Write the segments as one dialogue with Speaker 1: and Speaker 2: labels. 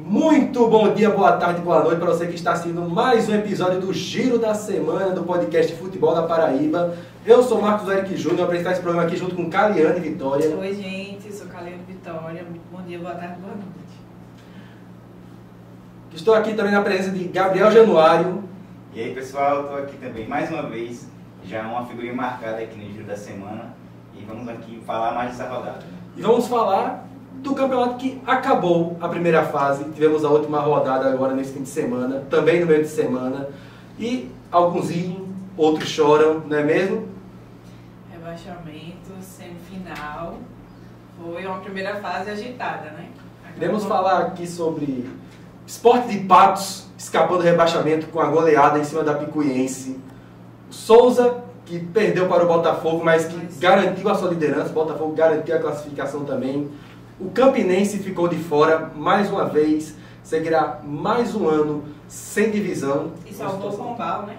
Speaker 1: Muito bom dia, boa tarde, boa noite para você que está assistindo mais um episódio do Giro da Semana do podcast Futebol da Paraíba. Eu sou Marcos Eric Júnior, vou apresentar esse programa aqui junto com Caliane Vitória.
Speaker 2: Oi, gente, eu sou Caliane Vitória. Bom dia, boa tarde, boa noite.
Speaker 1: Estou aqui também na presença de Gabriel Januário.
Speaker 3: E aí, pessoal, estou aqui também mais uma vez, já uma figurinha marcada aqui no Giro da Semana, e vamos aqui falar mais dessa rodada.
Speaker 1: E vamos falar do campeonato que acabou a primeira fase. Tivemos a última rodada agora nesse fim de semana, também no meio de semana. E alguns riem, outros choram, não é mesmo?
Speaker 2: Rebaixamento, semifinal. Foi uma primeira fase agitada, né?
Speaker 1: Iremos falar aqui sobre Sport de Patos escapando do rebaixamento com a goleada em cima da Picuiense. Souza, que perdeu para o Botafogo, mas que garantiu a sua liderança. O Botafogo garantiu a classificação também. O Campinense ficou de fora mais uma vez, seguirá mais um ano sem divisão.
Speaker 2: E salvou o Pombal, né?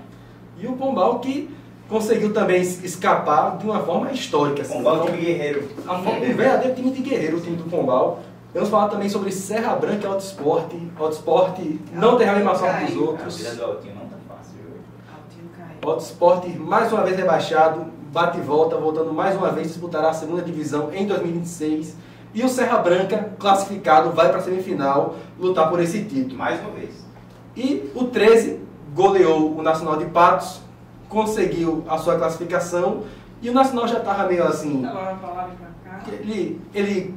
Speaker 1: E o Pombal que conseguiu também escapar de uma forma histórica.
Speaker 3: Pombal time guerreiro.
Speaker 1: Um verdadeiro time de guerreiro, o time do Pombal. Vamos falar também sobre Serra Branca e Alto Esporte. Alto Esporte não tem reanimação dos outros.
Speaker 3: A vida do Altinho não tá fácil, viu?
Speaker 2: Altinho caiu.
Speaker 1: Alto Esporte mais uma vez rebaixado, bate e volta, voltando mais uma vez, disputará a segunda divisão em 2026. E o Serra Branca, classificado, vai para a semifinal lutar por esse título.
Speaker 3: Mais uma vez.
Speaker 1: E o 13 goleou o Nacional de Patos, conseguiu a sua classificação. E o Nacional já estava meio assim.
Speaker 2: Agora a palavra pra cá.
Speaker 1: Ele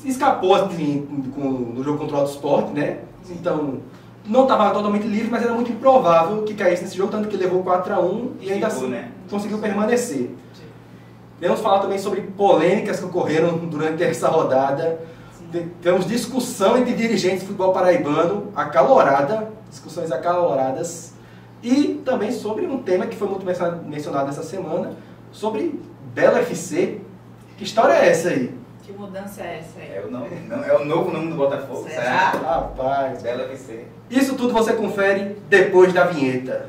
Speaker 1: escapou assim, no jogo contra o Alto Esporte, né? Então não estava totalmente livre, mas era muito improvável que caísse nesse jogo, tanto que levou 4-1 e ainda assim conseguiu permanecer. Vamos falar também sobre polêmicas que ocorreram durante essa rodada. Tivemos discussão entre dirigentes de futebol paraibano, discussões acaloradas. E também sobre um tema que foi muito mencionado essa semana, sobre Belo FC. Que história é essa aí?
Speaker 2: Que mudança é essa aí?
Speaker 3: É o novo nome do Botafogo,
Speaker 2: Será?
Speaker 1: Rapaz,
Speaker 3: Belo FC.
Speaker 1: isso tudo você confere depois da vinheta.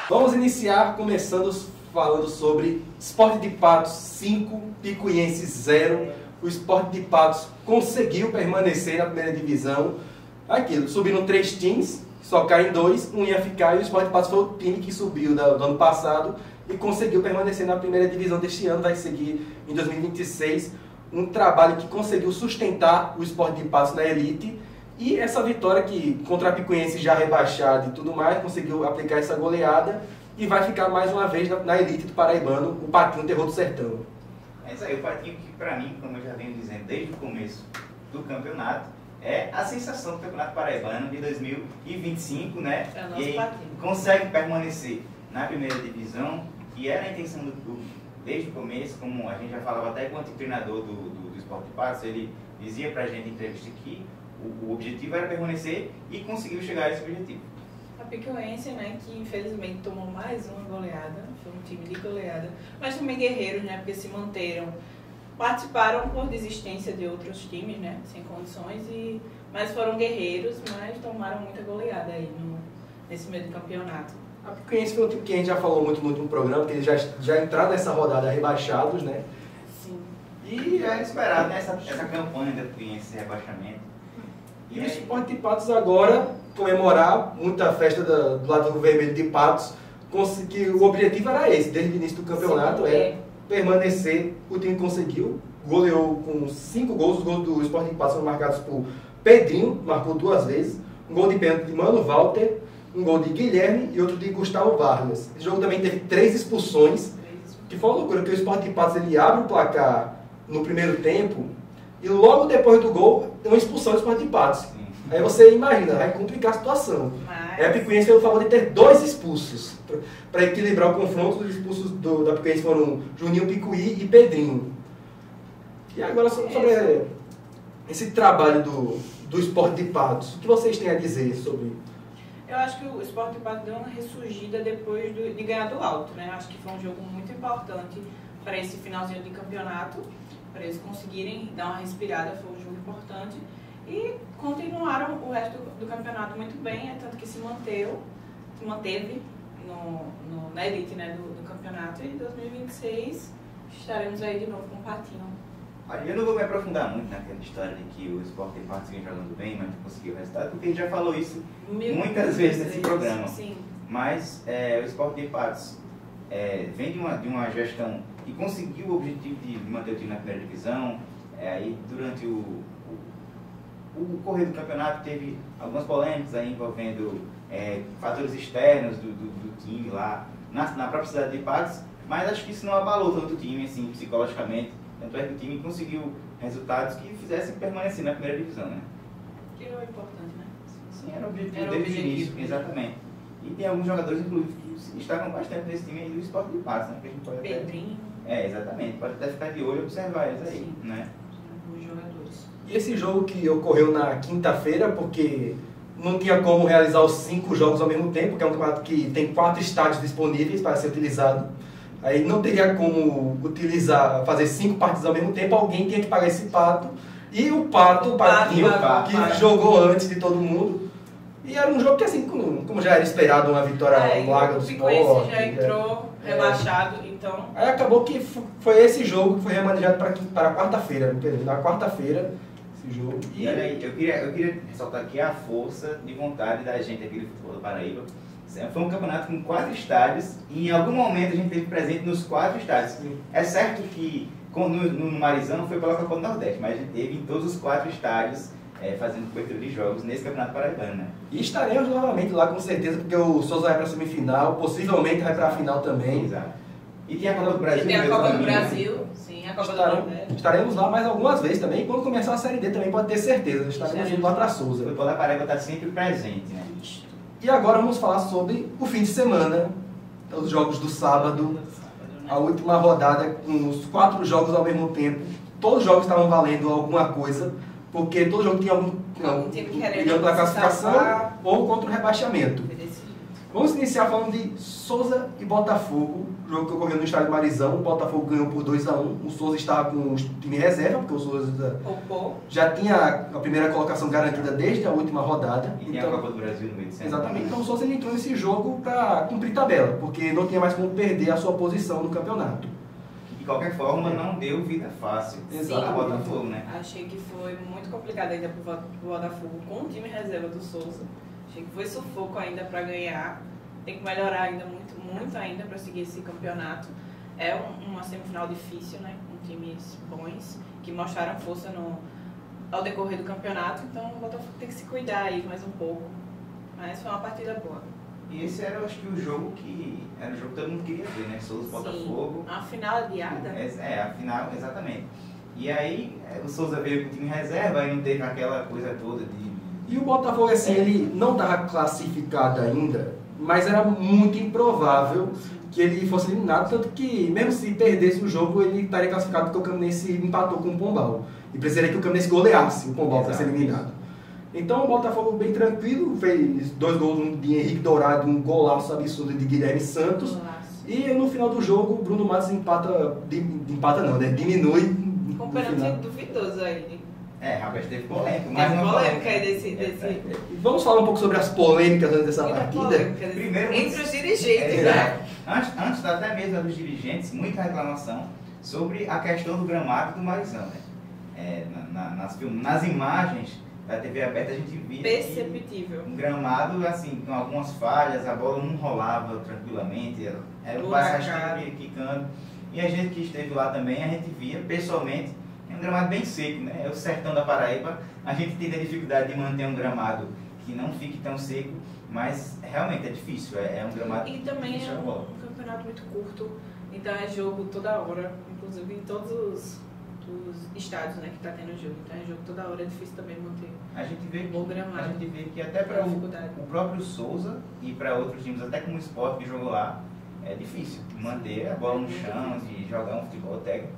Speaker 1: Vamos iniciar começando falando sobre Sport de Patos 5, Picuiense 0. O Sport de Patos conseguiu permanecer na primeira divisão. Aquilo, subiram 3 times, só caem 2, um ia ficar, e o Sport de Patos foi o time que subiu do ano passado e conseguiu permanecer na primeira divisão deste ano. Vai seguir em 2026 um trabalho que conseguiu sustentar o Sport de Patos na elite. E essa vitória que contra a Picuiense já rebaixada e tudo mais, conseguiu aplicar essa goleada e vai ficar mais uma vez na elite do paraibano, o Patinho Terror do Sertão.
Speaker 3: É isso aí, o Patinho que pra mim, como eu já venho dizendo desde o começo do campeonato, é a sensação do Campeonato Paraibano de 2025, né?
Speaker 2: É o nosso
Speaker 3: E aí
Speaker 2: Patinho.
Speaker 3: consegue permanecer na primeira divisão, que era a intenção do clube desde o começo, como a gente já falava até com o antigo treinador do Sport de Patos, ele dizia pra gente em entrevista que o objetivo era permanecer e conseguiu chegar a esse objetivo.
Speaker 2: A Picuiense, né, que infelizmente tomou mais uma goleada, foi um time de goleada, mas também guerreiros, né, porque se manteram, participaram por desistência de outros times, né, sem condições, mas foram guerreiros, mas tomaram muita goleada aí nesse meio do campeonato.
Speaker 1: A Picuiense foi um time que a gente já falou muito no programa, que eles já entraram nessa rodada rebaixados, né?
Speaker 2: Sim.
Speaker 3: E era esperado, né, essa campanha da Picuiense, esse rebaixamento.
Speaker 1: E o Sport de Patos agora comemorar muita festa do lado do vermelho de Patos, que o objetivo era esse, desde o início do campeonato, permanecer. O time conseguiu, goleou com 5 gols. Os gols do Sport de Patos foram marcados por Pedrinho, marcou 2 vezes, um gol de pênalti de Mano Walter, um gol de Guilherme e outro de Gustavo Vargas. Esse jogo também teve 3 expulsões, que foi uma loucura, porque o Sport de Patos ele abre o placar no primeiro tempo e logo depois do gol tem uma expulsão do Sport de Patos.
Speaker 3: Sim.
Speaker 1: Aí você imagina, vai complicar a situação. A Picuiense fez o favor de ter 2 expulsos. Para equilibrar o confronto, os expulsos da Picuiense foram Juninho Picuí e Pedrinho. E agora sobre esse trabalho do Sport de Patos, o que vocês têm a dizer sobre?
Speaker 2: Eu acho que o Sport de Patos deu uma ressurgida depois de ganhar do Alto, né? Acho que foi um jogo muito importante para esse finalzinho de campeonato. para eles conseguirem dar uma respirada, foi um jogo importante. E continuaram o resto do campeonato muito bem, tanto que se manteve na elite, né, do campeonato. E em 2026 estaremos aí de novo com o Patinho.
Speaker 3: Olha, eu não vou me aprofundar muito naquela história de que o Sport de Patos vem jogando bem, mas não conseguiu o resultado, porque a gente já falou isso muitas vezes nesse programa.
Speaker 2: Sim.
Speaker 3: Mas o Sport de Patos vem de uma gestão e conseguiu o objetivo de manter o time na primeira divisão. Aí durante o correr do campeonato teve algumas polêmicas aí envolvendo fatores externos do time lá na própria cidade de Patos, mas acho que isso não abalou tanto o time assim, psicologicamente. Tanto é que o time conseguiu resultados que fizessem permanecer na primeira divisão, né?
Speaker 2: Que é o importante, né?
Speaker 3: Sim, era o objetivo desde o início, exatamente. E tem alguns jogadores, inclusive, que se destacam bastante nesse time aí do Sport de Patos, né? Que a gente pode
Speaker 2: Pedrinho.
Speaker 3: Exatamente. Pode até ficar de olho e observar eles aí,
Speaker 2: Sim.
Speaker 3: né?
Speaker 2: Os jogadores.
Speaker 1: E esse jogo que ocorreu na quinta-feira, porque não tinha como realizar os 5 jogos ao mesmo tempo, que é um campeonato que tem 4 estádios disponíveis para ser utilizado. Aí não teria como fazer 5 partidas ao mesmo tempo, alguém tinha que pagar esse pato. E o Patinho, que jogou antes de todo mundo. E era um jogo que, assim, como já era esperado, uma vitória larga do Sport.
Speaker 2: O Piquense já entrou rebaixado, então...
Speaker 1: Aí acabou que foi esse jogo que foi remanejado para quarta-feira, na quarta-feira, esse jogo.
Speaker 3: E olha aí, eu queria ressaltar aqui a força de vontade da gente aqui do futebol do Paraíba. Foi um campeonato com 4 estádios e em algum momento a gente teve presente nos 4 estádios.
Speaker 1: Sim.
Speaker 3: É certo que no Marizão foi pela Copa do Nordeste, mas a gente teve em todos os 4 estádios fazendo cobertura de jogos nesse campeonato paraibano, né?
Speaker 1: E estaremos novamente lá com certeza, porque o Souza vai para a semifinal, possivelmente vai para a final também.
Speaker 3: Exato. E tem a Copa do Brasil.
Speaker 2: E tem a Copa do
Speaker 3: também,
Speaker 2: Brasil,
Speaker 3: né?
Speaker 2: sim, a Copa do Nordeste.
Speaker 1: Estaremos lá mais algumas vezes também, e quando começar a Série D também pode ter certeza, estaremos indo lá para
Speaker 3: O
Speaker 1: Souza.
Speaker 3: futebol da Paraíba está sempre presente, né?
Speaker 1: E agora vamos falar sobre o fim de semana, os jogos do sábado, a última rodada com os 4 jogos ao mesmo tempo. Todos os jogos estavam valendo alguma coisa, porque todo jogo tinha algum
Speaker 2: time
Speaker 1: brigando
Speaker 2: querendo
Speaker 1: pela classificação
Speaker 2: salvar.
Speaker 1: ou contra o rebaixamento.
Speaker 2: Desse
Speaker 1: Vamos iniciar falando de Souza e Botafogo, jogo que ocorreu no estádio Marizão. O Botafogo ganhou por 2-1. O Souza estava com o time reserva, porque o Souza já tinha a primeira colocação garantida desde a última rodada.
Speaker 3: E tem a Copa do Brasil no meio de semana.
Speaker 1: Exatamente, então o Souza entrou nesse jogo para cumprir tabela, porque não tinha mais como perder a sua posição no campeonato.
Speaker 3: De qualquer forma, não deu vida fácil para o Botafogo, né?
Speaker 2: Achei que foi muito complicado ainda para o Botafogo com o time reserva do Souza. Achei que foi sufoco ainda para ganhar. Tem que melhorar ainda muito ainda para seguir esse campeonato. É uma semifinal difícil, né? Com times bons que mostraram força ao decorrer do campeonato. Então o Botafogo tem que se cuidar aí mais um pouco. Mas foi uma partida boa.
Speaker 3: E esse era, eu acho que, o jogo que todo mundo queria ver, né? Souza Botafogo.
Speaker 2: A final adiada.
Speaker 3: A final, exatamente. E aí o Souza veio com o time reserva e não teve aquela coisa toda de...
Speaker 1: E o Botafogo, assim, ele não estava classificado ainda, mas era muito improvável que ele fosse eliminado, tanto que, mesmo se perdesse o jogo, ele estaria classificado porque o Campinense empatou com o Pombal. E precisaria que o Campinense goleasse o Pombal para ser eliminado. Então o Botafogo bem tranquilo, fez 2 gols de Henrique Dourado, um golaço absurdo de Guilherme Santos. E no final do jogo, o Bruno Matos diminui.
Speaker 2: Com um pênalti duvidoso aí.
Speaker 3: Rapaz, teve polêmica.
Speaker 2: Teve polêmica aí desse...
Speaker 1: Vamos falar um pouco sobre as polêmicas antes dessa partida?
Speaker 3: Primeiro,
Speaker 2: entre os dirigentes, né?
Speaker 3: Antes até mesmo dos dirigentes, muita reclamação sobre a questão do gramado do Marizão, né? Nas imagens da TV aberta a gente via
Speaker 2: perceptível.
Speaker 3: Um gramado, assim, com algumas falhas, a bola não rolava tranquilamente, era um passe quicando. E a gente que esteve lá também, a gente via pessoalmente, é um gramado bem seco, né? É o sertão da Paraíba, a gente tem a dificuldade de manter um gramado que não fique tão seco, mas realmente é difícil, é um gramado.
Speaker 2: E também é um campeonato muito curto, então é jogo toda hora, inclusive em todos os estádios, né, que está tendo jogo. Então é jogo toda hora, é difícil também manter.
Speaker 3: A gente vê
Speaker 2: gramado.
Speaker 3: Que até para o próprio Souza e para outros times, até como o Sport que jogou lá, é difícil manter a bola no chão e jogar um futebol técnico,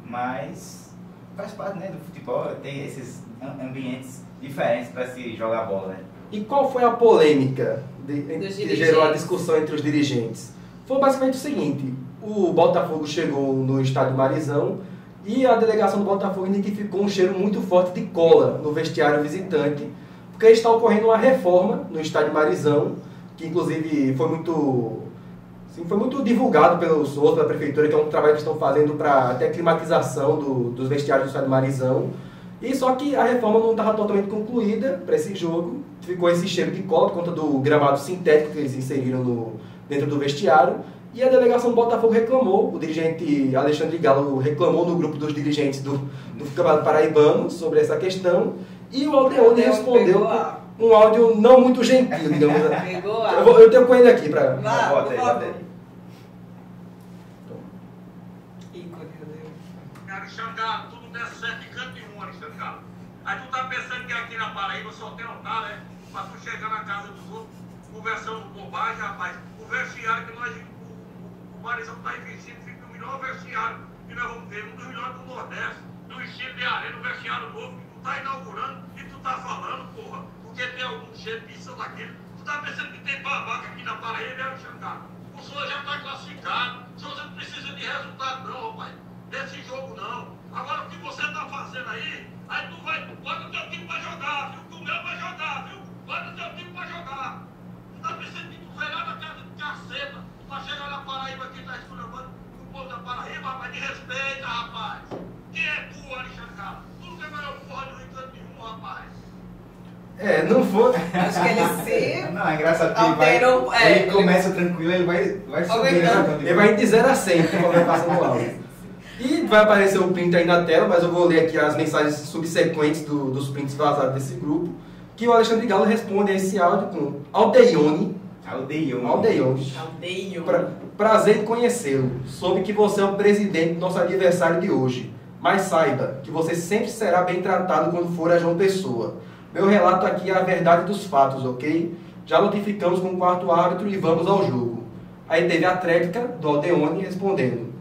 Speaker 3: mas faz parte, né, do futebol, tem esses ambientes diferentes para se jogar bola, né?
Speaker 1: E qual foi a polêmica que gerou a discussão entre os dirigentes? Foi basicamente o seguinte: o Botafogo chegou no estádio Marizão E a delegação do Botafogo identificou um cheiro muito forte de cola no vestiário visitante, porque está ocorrendo uma reforma no estádio Marizão, que inclusive foi muito divulgado pelo Souza, pela prefeitura, que é um trabalho que estão fazendo para até climatização dos vestiários do estádio Marizão. E só que a reforma não estava totalmente concluída para esse jogo, ficou esse cheiro de cola por conta do gramado sintético que eles inseriram dentro do vestiário. E a delegação do Botafogo reclamou, o dirigente Alexandre Galo reclamou no grupo dos dirigentes do Campeonato Paraibano sobre essa questão, e o Aldeone respondeu com um áudio não muito gentil, digamos assim. Eu tenho com ele aqui para...
Speaker 3: Bota aí.
Speaker 4: Alexandre, tudo der certo de canto nenhum, Alexandre. Aí tu tá pensando que aqui na Paraíba só tem otário, né? Pra tu chegar na casa dos outros, conversando bobagem, rapaz. O vestiário que o Marizão tá investindo, fica o melhor vestiário que nós vamos ter, um dos melhores do Nordeste, no estilo de arena, um vestiário novo que tu tá inaugurando e tu tá falando, porra, porque tem algum cheiro de pizza daquele. Tu tá pensando que tem babaca aqui na Paraíba, né, Alexandre? O Souza já tá classificado, o Souza não precisa de resultado não, rapaz. Desse jogo não. Agora o que você tá fazendo aí tu vai, bota o teu time pra jogar, viu? Que o meu vai jogar, viu? Bota o teu time pra jogar. Tu tá pensando que tu vai lá na casa de caceta pra chegar na Paraíba aqui, tá esculhambando o povo da Paraíba, rapaz, de respeita, rapaz. Quem é tu, Alexandre Carlos? Tu não tem maior porra de canto nenhum, rapaz.
Speaker 1: Não foi.
Speaker 2: Acho que ele se...
Speaker 3: Não, é engraçado que ele começa tranquilo, ele vai subir.
Speaker 1: Ele vai de 0 a 100, conforme passa no áudio. E vai aparecer o print aí na tela, mas eu vou ler aqui as mensagens subsequentes dos prints vazados desse grupo, que o Alexandre Galo responde a esse áudio com Aldeone. Prazer em conhecê-lo. Soube que você é o presidente do nosso aniversário de hoje. Mas saiba que você sempre será bem tratado quando for a João Pessoa. Meu relato aqui é a verdade dos fatos, ok? Já notificamos com o quarto árbitro e vamos ao jogo. Aí teve a tréplica do Aldeone respondendo: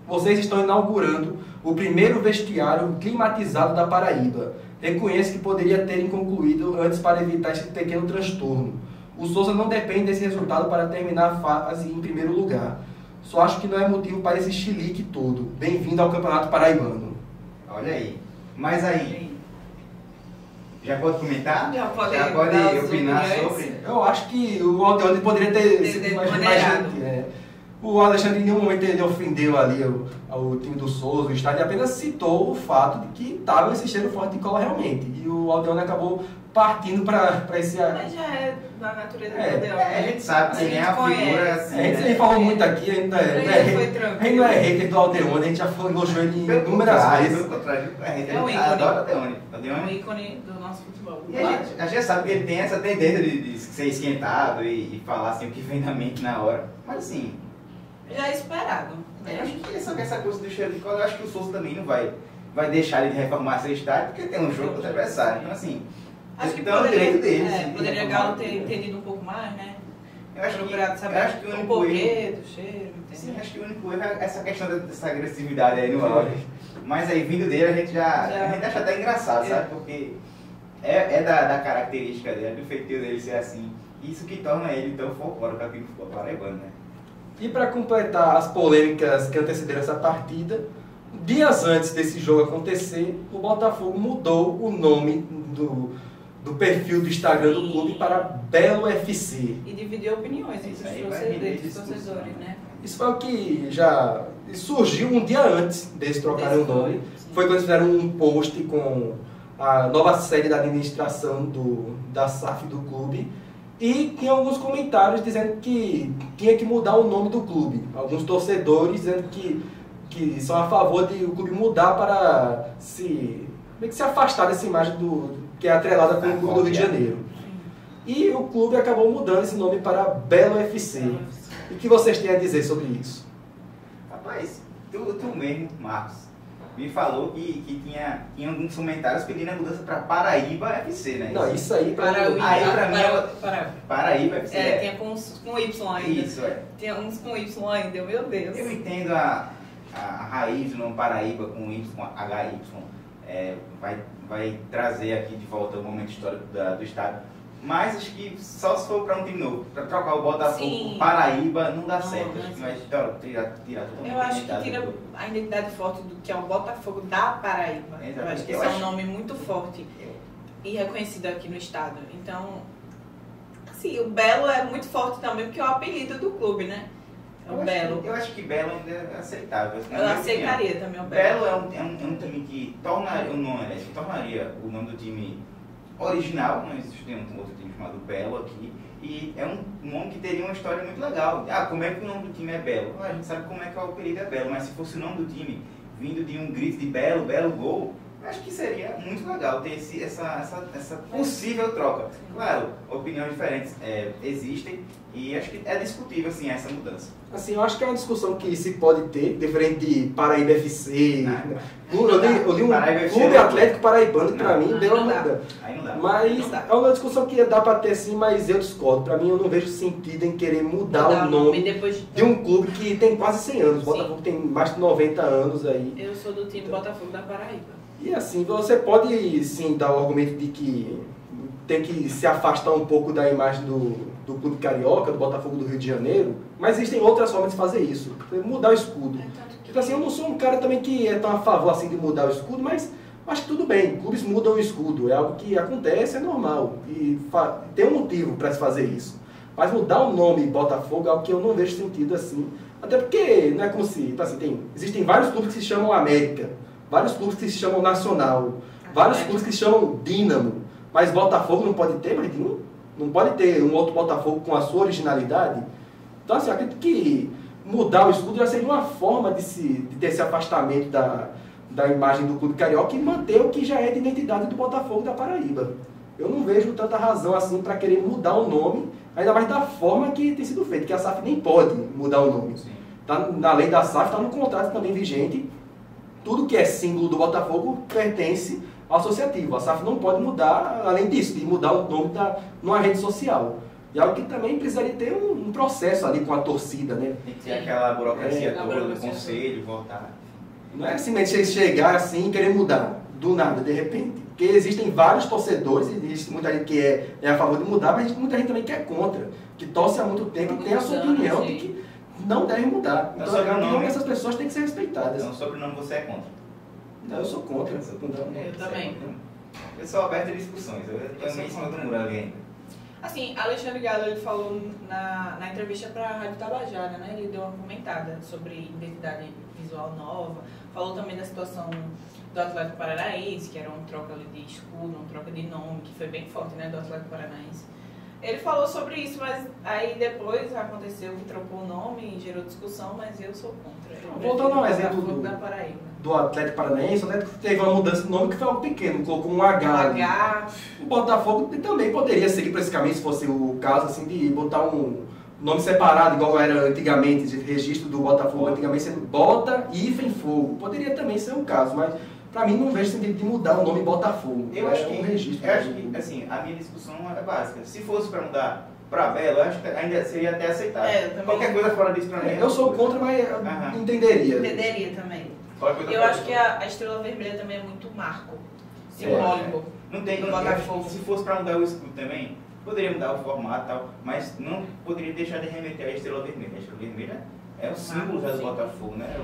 Speaker 1: vocês estão inaugurando o primeiro vestiário climatizado da Paraíba. Reconheço que poderia terem concluído antes para evitar esse pequeno transtorno. O Souza não depende desse resultado para terminar a fase em primeiro lugar. Só acho que não é motivo para esse chilique todo. Bem-vindo ao Campeonato Paraibano.
Speaker 3: Olha aí. Mas aí, já pode comentar?
Speaker 2: Já pode
Speaker 3: opinar sobre?
Speaker 1: Eu acho que o Aldeone poderia ter sido mais gente. O Alexandre em nenhum momento ele ofendeu ali o time do Souza, o estádio, apenas citou o fato de que estava esse cheiro forte de cola realmente. E o Aldeone acabou partindo para esse...
Speaker 2: Mas já é da natureza do Aldeone.
Speaker 3: A gente sabe que nem a figura assim.
Speaker 1: A gente falou muito aqui, a gente não é hater do Aldeone, a gente já elogiou ele inúmeras vezes.
Speaker 3: Pelo contrário, a gente
Speaker 2: adora
Speaker 3: o Aldeone.
Speaker 2: É um ícone do nosso futebol.
Speaker 3: E a gente sabe que ele tem essa tendência de ser esquentado e falar assim o que vem na mente na hora. Mas assim...
Speaker 2: já é esperado.
Speaker 3: Eu acho que essa coisa do cheiro de cola, eu acho que o Souza também não vai deixar ele de reformar seu estádio, porque tem um jogo contra o adversário. Então, assim,
Speaker 2: acho que
Speaker 3: dá o direito deles.
Speaker 2: Poderia Galo ter entendido um pouco mais, né?
Speaker 3: Eu acho que o único
Speaker 2: porquê do cheiro.
Speaker 3: Sim, acho que o único erro é essa questão dessa agressividade aí no áudio. Mas aí, vindo dele, a gente acha até engraçado, sabe? Porque é da característica dele, do feitio dele ser assim. Isso que torna ele tão folclórico aqui no futebol paraibano, né?
Speaker 1: E para completar as polêmicas que antecederam essa partida, dias antes desse jogo acontecer, o Botafogo mudou o nome do perfil do Instagram do clube para Belo FC.
Speaker 2: E dividiu opiniões entre os torcedores, né?
Speaker 1: Isso foi o que já surgiu um dia antes deles trocarem o nome. Foi quando eles fizeram um post com a nova série da administração da SAF do clube. E tinha alguns comentários dizendo que tinha que mudar o nome do clube. Alguns torcedores dizendo que são a favor de o clube mudar para se afastar dessa imagem que é atrelada com o clube do Rio de Janeiro. E o clube acabou mudando esse nome para Belo FC. E o que vocês têm a dizer sobre isso?
Speaker 3: Rapaz, tu mesmo, Marcos, me falou que tinha alguns comentários pedindo a mudança para Paraíba FC, né?
Speaker 1: Não, isso aí
Speaker 3: Paraíba FC.
Speaker 2: Tinha com Y ainda.
Speaker 3: Isso,
Speaker 2: Tinha uns com Y ainda, meu Deus.
Speaker 3: Eu entendo a raiz do nome Paraíba com Y, HY, vai trazer aqui de volta o momento histórico do estado. Mas acho que só se for para um time novo. Para trocar o Botafogo
Speaker 2: Sim.
Speaker 3: com Paraíba não dá
Speaker 2: Não,
Speaker 3: certo.
Speaker 2: não
Speaker 3: Acho que
Speaker 2: é
Speaker 3: vai tirar totalmente
Speaker 2: Eu acho que
Speaker 3: a identidade
Speaker 2: tira
Speaker 3: do clube.
Speaker 2: a identidade forte do que é o Botafogo da Paraíba.
Speaker 3: Exatamente.
Speaker 2: Eu acho que
Speaker 3: Eu
Speaker 2: esse é um
Speaker 3: acho-
Speaker 2: nome muito forte e reconhecido aqui no estado. Então, assim, o Belo é muito forte também, porque é o apelido do clube, né? É o Belo.
Speaker 3: Eu acho que Belo ainda é aceitável. na
Speaker 2: Eu
Speaker 3: minha
Speaker 2: aceitaria
Speaker 3: opinião.
Speaker 2: também o Belo.
Speaker 3: Belo é um time que tornaria o nome do time original, não existe um outro time chamado Belo aqui, e é um nome que teria uma história muito legal. Ah, como é que o nome do time é Belo? Ah, a gente sabe como é que o apelido é Belo, mas se fosse o nome do time vindo de um grito de Belo, Belo Gol, eu acho que seria muito legal ter essa possível troca. Claro, opiniões diferentes existem e acho que é discutível assim, essa mudança.
Speaker 1: Assim, eu acho que é uma discussão que se pode ter, diferente de Paraíba FC.
Speaker 3: Nada.
Speaker 1: Eu li um
Speaker 3: Paraíba FC
Speaker 1: Clube Atlético Paraibano que pra
Speaker 3: Não.
Speaker 1: mim deu
Speaker 2: Não dá.
Speaker 1: uma...
Speaker 3: Aí não dá.
Speaker 1: Mas
Speaker 2: Não dá.
Speaker 1: é uma discussão que dá pra ter sim, mas eu discordo. Pra mim eu não vejo sentido em querer mudar o nome
Speaker 2: depois
Speaker 1: de um clube que tem quase 100 anos. O
Speaker 2: Sim.
Speaker 1: Botafogo tem mais de 90 anos aí.
Speaker 2: Eu sou do time Botafogo da Paraíba.
Speaker 1: E assim, você pode sim dar o argumento de que tem que se afastar um pouco da imagem do clube carioca, do Botafogo do Rio de Janeiro, mas existem outras formas de fazer isso. Mudar o escudo. Tipo assim, eu não sou um cara também que é tão a favor assim de mudar o escudo, mas acho que tudo bem, clubes mudam o escudo, é algo que acontece, é normal. E tem um motivo para se fazer isso. Mas mudar o nome Botafogo é algo que eu não vejo sentido assim. Até porque não é como se, tipo assim, existem vários clubes que se chamam América, vários clubes que se chamam Nacional, vários clubes que se chamam Dínamo, mas Botafogo não pode ter mais de um? Não pode ter um outro Botafogo com a sua originalidade? Então assim, eu acredito que mudar o escudo já seria uma forma de ter esse afastamento da imagem do clube carioca e manter o que já é de identidade do Botafogo da Paraíba. Eu não vejo tanta razão assim para querer mudar o nome, ainda mais da forma que tem sido feito, que a SAF nem pode mudar o nome. Tá, na lei da SAF, está no contrato também vigente, tudo que é símbolo do Botafogo pertence ao associativo. A SAF não pode mudar, além disso, de mudar o nome numa rede social. E algo que também precisaria ter um processo ali com a torcida, né?
Speaker 3: Tem que ter aquela burocracia
Speaker 2: a
Speaker 3: toda do
Speaker 2: burocracia
Speaker 3: conselho, votar.
Speaker 1: Não é simplesmente chegar assim e querer mudar, do nada, de repente. Porque existem vários torcedores, e existe muita gente que é a favor de mudar, mas existe muita gente também que é contra, que torce há muito tempo e tem a sua opinião de que não deve mudar. Então, a opinião dessas pessoas tem que ser respeitadas.
Speaker 3: Então, sobrenome você é contra.
Speaker 1: Não, eu sou contra.
Speaker 2: Eu também.
Speaker 3: Eu sou aberto a discussões, eu estou meio em cima do muro ali ainda.
Speaker 2: Assim, Alexandre Galo ele falou na entrevista para a Rádio Tabajara, né? Ele deu uma comentada sobre identidade visual nova, falou também da situação do Atlético Paranaense, que era uma troca ali de escudo, uma troca de nome, que foi bem forte, né, do Atlético Paranaense. Ele falou sobre isso, mas aí depois aconteceu que trocou o nome e gerou discussão, mas eu sou contra.
Speaker 1: Voltando ao exemplo
Speaker 2: da Paraíba.
Speaker 1: do Atlético Paranaense, o Atlético teve uma mudança de nome que foi algo pequeno, colocou um H.
Speaker 2: O
Speaker 1: ali.
Speaker 2: H.
Speaker 1: O Botafogo também poderia seguir por esse caminho, se fosse o caso, assim, de botar um nome separado, igual era antigamente, de registro do Botafogo, antigamente sendo Bota, Hífen, Fogo. Poderia também ser um caso, mas pra mim não vejo sentido de mudar o nome Botafogo.
Speaker 3: Eu
Speaker 1: É
Speaker 3: acho
Speaker 1: um
Speaker 3: que,
Speaker 1: registro.
Speaker 3: eu acho que assim, a minha discussão é básica. Se fosse para mudar para Belo, eu acho que ainda seria até aceitável.
Speaker 2: É, eu também.
Speaker 3: Qualquer coisa fora disso para mim.
Speaker 1: Eu sou contra, mas eu
Speaker 3: Aham.
Speaker 1: entenderia.
Speaker 2: Entenderia também.
Speaker 3: Qualquer coisa
Speaker 2: Eu
Speaker 3: fora
Speaker 2: acho
Speaker 3: disso.
Speaker 2: que a estrela vermelha também é muito marco, simbólico.
Speaker 3: Não tem,
Speaker 2: do
Speaker 3: eu acho que
Speaker 2: Botafogo.
Speaker 3: se fosse para mudar o escudo também, poderia mudar o formato e tal, mas não poderia deixar de remeter à estrela vermelha. A estrela vermelha é o símbolo já do
Speaker 2: sim.
Speaker 3: Botafogo, né?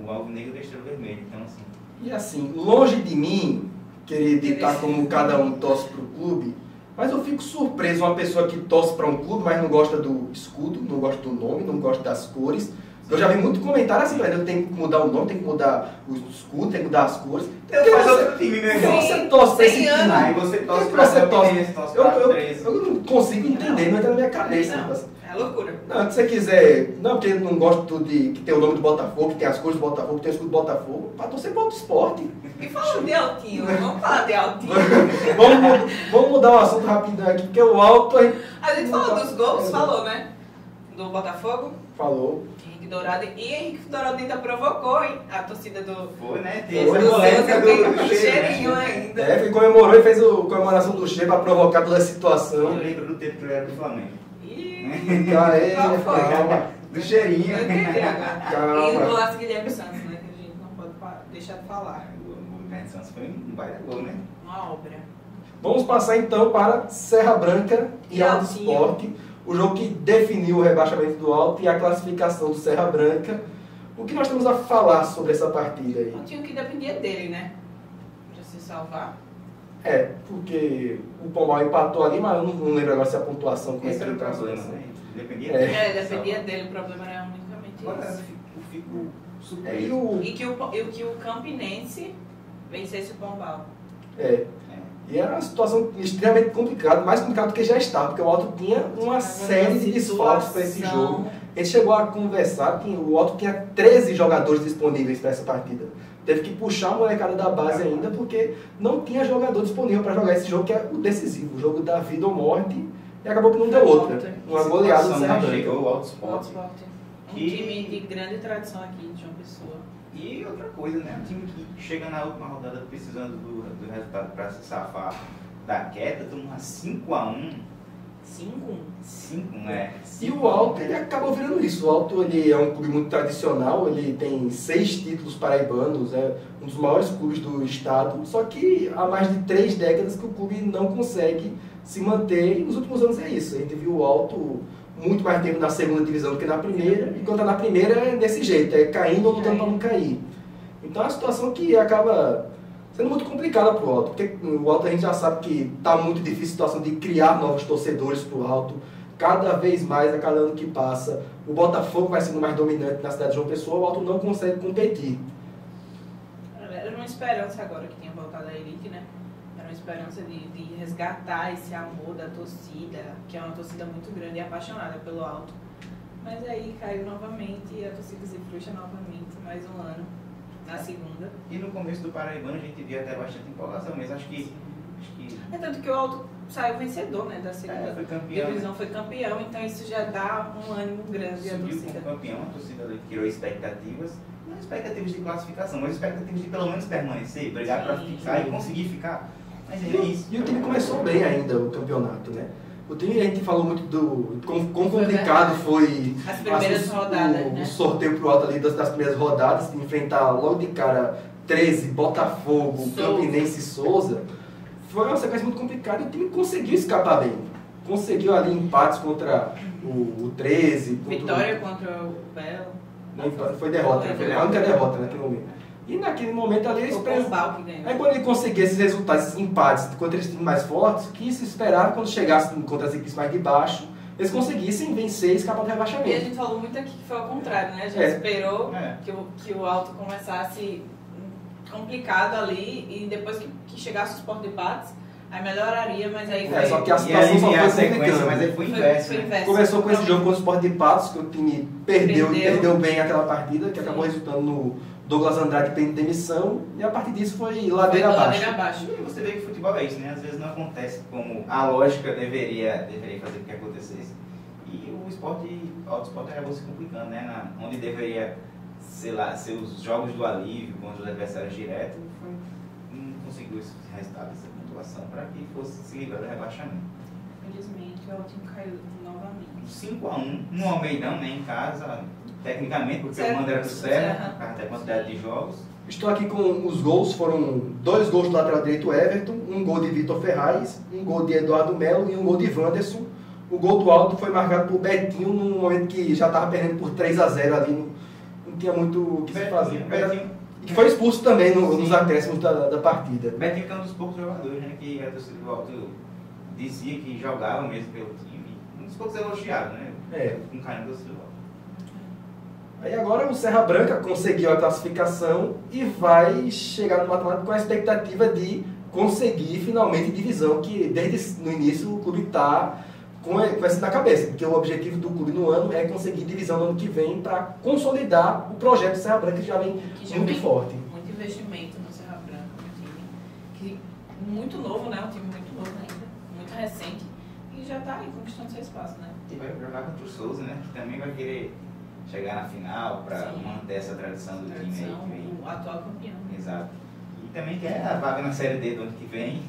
Speaker 3: O alvo negro da estrela vermelha. Então, assim,
Speaker 1: E assim, longe de mim querer ditar como cada um torce para o clube, mas eu fico surpreso uma pessoa que torce para um clube, mas não gosta do escudo, não gosta do nome, não gosta das cores. Eu já vi muito comentário assim, velho, tem que mudar o nome, tem que mudar o escudo, tem que mudar as cores.
Speaker 3: eu
Speaker 1: Porque
Speaker 3: faço
Speaker 1: você-
Speaker 3: outro time, meu
Speaker 1: porque
Speaker 3: irmão.
Speaker 1: você torce para esse
Speaker 2: 100
Speaker 1: time.
Speaker 2: anos.
Speaker 3: Aí você torce
Speaker 1: Por que
Speaker 3: para
Speaker 1: você torce?
Speaker 3: Campinense, torce para 13.
Speaker 1: Eu não consigo entender, não entra na minha cabeça.
Speaker 2: Não, é loucura.
Speaker 1: Não, se você quiser, não, porque eu não gosto de que tem o nome do Botafogo, que tem as cores do Botafogo, que tem o escudo do Botafogo, para torcer para outro esporte.
Speaker 2: E falando de Altinho, vamos falar de Altinho.
Speaker 1: Vamos mudar o assunto rapidão aqui, porque o Alto
Speaker 2: A gente falou dos gols, falou, né? Do Botafogo,
Speaker 1: falou.
Speaker 2: Henrique Dourado. E Henrique Dourado ainda provocou, hein? A torcida do
Speaker 3: Foi, né? Tem
Speaker 1: Foi,
Speaker 3: essa polêmica do
Speaker 2: cheirinho
Speaker 3: né?
Speaker 2: ainda.
Speaker 1: É, ele comemorou e fez a comemoração do Che para provocar toda a
Speaker 3: Eu
Speaker 1: situação.
Speaker 3: lembro do tempo que ele era do Flamengo.
Speaker 2: Ih,
Speaker 1: Aê,
Speaker 2: Qual foi?
Speaker 1: calma.
Speaker 3: Do cheirinho.
Speaker 2: eu entendi agora.
Speaker 1: Calma.
Speaker 2: E o golaço Guilherme Santos, né? Que a gente não pode deixar de falar.
Speaker 3: O Guilherme Santos foi um baita gol, né?
Speaker 2: Uma obra.
Speaker 1: Vamos passar então para Serra Branca e Alto Esporte, o jogo que definiu o rebaixamento do Alto e a classificação do Serra Branca. O que nós temos a falar sobre essa partida aí?
Speaker 2: Um time que dependia dele, né? Para se salvar.
Speaker 1: Porque o Pombal empatou ali, mas eu não lembro agora se a pontuação
Speaker 3: Esse era o
Speaker 1: começou
Speaker 3: problema,
Speaker 1: assim.
Speaker 3: né? Dependia dele.
Speaker 2: Dependia dele, o problema era unicamente
Speaker 3: Agora
Speaker 2: isso.
Speaker 3: eu fico
Speaker 1: E
Speaker 3: surpreso.
Speaker 2: E que o Campinense vencesse o Pombal.
Speaker 1: E era uma situação extremamente complicada, mais complicada do que já estava, porque o Alto tinha uma série de desfalques para esse jogo. Ele chegou a conversar que o Alto tinha 13 jogadores disponíveis para essa partida. Teve que puxar a molecada da base ainda, porque não tinha jogador disponível para jogar esse jogo, que é o decisivo, o jogo da vida ou morte, e acabou que não deu outra. Uma goleada do Serra Branca.
Speaker 3: Chegou o Alto
Speaker 2: O
Speaker 3: Esporte.
Speaker 2: Alto Esporte. Um time de grande tradição aqui de João Pessoa.
Speaker 3: E outra coisa, né? Um time que chega na última rodada precisando do resultado para se safar da queda, tomou 5-1. 5-1, né?
Speaker 1: E o Alto, ele acabou virando isso. O Alto, ele é um clube muito tradicional, ele tem 6 títulos paraibanos, é um dos maiores clubes do estado, só que há mais de 3 décadas que o clube não consegue se manter, e nos últimos anos é isso. A gente viu o Alto muito mais tempo na segunda divisão do que na primeira, e quando está na primeira é desse jeito, é caindo ou lutando para não cair. Então é uma situação que acaba sendo muito complicada para o Alto, porque o Alto a gente já sabe que está muito difícil a situação de criar novos torcedores para o Alto. Cada vez mais, a cada ano que passa, o Botafogo vai sendo mais dominante na cidade de João Pessoa, o Alto não consegue competir.
Speaker 2: Era uma esperança agora que tinha voltado à elite, né? Era uma esperança de resgatar esse amor da torcida, que é uma torcida muito grande e apaixonada pelo Alto. Mas aí caiu novamente e a torcida se frustra novamente, mais um ano, na segunda.
Speaker 3: E no começo do Paraibano a gente via até bastante empolgação mesmo. Acho que
Speaker 2: É tanto que o Alto saiu vencedor, né, da segunda
Speaker 3: foi campeão,
Speaker 2: divisão, foi campeão, então isso já dá um ânimo grande à
Speaker 3: subiu
Speaker 2: torcida.
Speaker 3: como campeão, a torcida ali criou expectativas, não expectativas de classificação, mas expectativas de pelo menos permanecer, brigar para ficar e conseguir ficar. Mas é isso.
Speaker 1: E o time começou bem ainda o campeonato, né? O time, a gente falou muito do quão complicado foi
Speaker 2: as primeiras rodadas, né?
Speaker 1: O sorteio pro Alto ali das primeiras rodadas, de enfrentar logo de cara 13, Botafogo, Campinense e Souza. Foi uma sequência muito complicada e o time conseguiu escapar bem. Conseguiu ali empates contra o 13.
Speaker 2: Vitória contra o Belo.
Speaker 1: Não, foi derrota, foi a única derrota naquele momento. E naquele momento ali
Speaker 2: Foi o Pombal que ganhou.
Speaker 1: Aí quando ele conseguia esses resultados, esses empates contra esses times mais fortes, que se esperava quando chegasse contra as equipes mais de baixo, eles conseguissem vencer e escapar do rebaixamento.
Speaker 2: E a gente falou muito aqui que foi ao contrário, né? A gente esperou que o Alto começasse complicado ali e depois que chegasse os Sport de Patos, aí melhoraria, mas aí foi...
Speaker 1: Só que a situação só foi
Speaker 3: sequência, mas aí foi inverso.
Speaker 1: Começou com esse jogo contra o Sport de Patos, que o time perdeu bem aquela partida, que acabou resultando no Douglas Andrade pedindo demissão, e a partir disso foi ladeira abaixo.
Speaker 3: E você vê que o futebol é isso, né? Às vezes não acontece como a lógica deveria fazer com que acontecesse. E o Alto Esporte acabou se complicando, né? Onde deveria, sei lá, ser os jogos do alívio contra os adversários diretos, não conseguiu esse resultado, essa pontuação, para que fosse se livrar do rebaixamento.
Speaker 2: Infelizmente, o time caiu novamente.
Speaker 3: 5-1 no Almeidão, né? Em casa, tecnicamente, porque o mando era do Serra, por causa da quantidade de jogos.
Speaker 1: Estou aqui com os gols, foram 2 gols do lateral direito Everton, um gol de Vitor Ferraz, um gol de Eduardo Melo e um gol de Wanderson. O gol do Alto foi marcado por Betinho num momento que já estava perdendo por 3-0 ali, não tinha muito o que se fazer. E que foi expulso também nos acréscimos da partida.
Speaker 3: Betinho que é um dos poucos jogadores, né, que a torcida do Alto dizia que jogava mesmo pelo time. Um dos poucos elogiados, né? Com carinho do torcida do Alto.
Speaker 1: Aí agora o Serra Branca conseguiu a classificação e vai chegar no mata-mata com a expectativa de conseguir finalmente divisão, que desde no início o clube está com isso na cabeça, porque o objetivo do clube no ano é conseguir divisão no ano que vem para consolidar o projeto do Serra Branca, que já vem muito forte.
Speaker 2: Muito investimento no Serra Branca, um time muito novo, né? Um time muito novo ainda, muito recente, e já está aí conquistando seu espaço, né?
Speaker 3: E vai jogar contra o Souza, né? Que também vai querer chegar na final para manter essa tradição do time aí.
Speaker 2: O atual campeão.
Speaker 3: Exato. E também quer a vaga na Série D do ano que vem.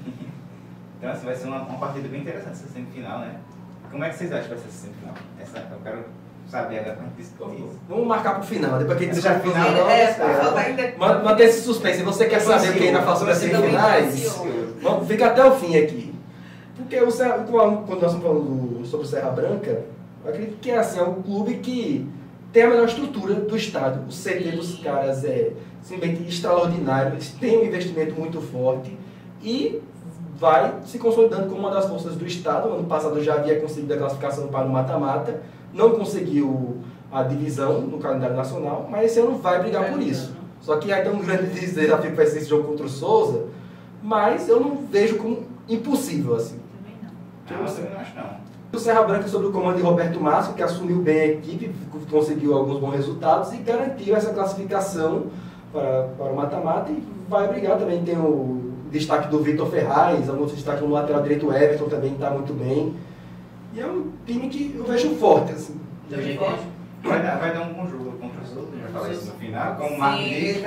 Speaker 3: Então assim, vai ser uma partida bem interessante essa semifinal, né? Como é que vocês acham que vai ser essa semifinal? Eu quero saber agora como discutir isso.
Speaker 1: Vamos marcar pro final, depois que a gente
Speaker 3: Já
Speaker 1: discutir
Speaker 3: final,
Speaker 2: falta ainda.
Speaker 1: manter esse suspense. Se você quer saber o que ainda faço nas semifinais, fica até o fim aqui. Porque o Serra, quando nós estamos falando sobre o Serra Branca, eu acredito que assim, é um clube que tem a melhor estrutura do estado. O CT dos caras é simplesmente extraordinário, eles têm um investimento muito forte e vai se consolidando como uma das forças do estado. Ano passado já havia conseguido a classificação para o mata-mata, não conseguiu a divisão no calendário nacional, mas esse ano vai brigar por isso. Só que ainda é um grande desafio que vai ser esse jogo contra o Souza, mas eu não vejo como impossível assim.
Speaker 3: Não, eu não acho não.
Speaker 1: O Serra Branca, sob o comando de Roberto Márcio, que assumiu bem a equipe, conseguiu alguns bons resultados e garantiu essa classificação para o mata-mata e vai brigar. Também tem o destaque do Vitor Ferraz, alguns destaques no lateral direito, o Everton também está muito bem. E é um time que eu vejo forte, assim.
Speaker 3: Vai dar um bom jogo contra o Souza, a gente vai falar isso no final, como o Marco disse.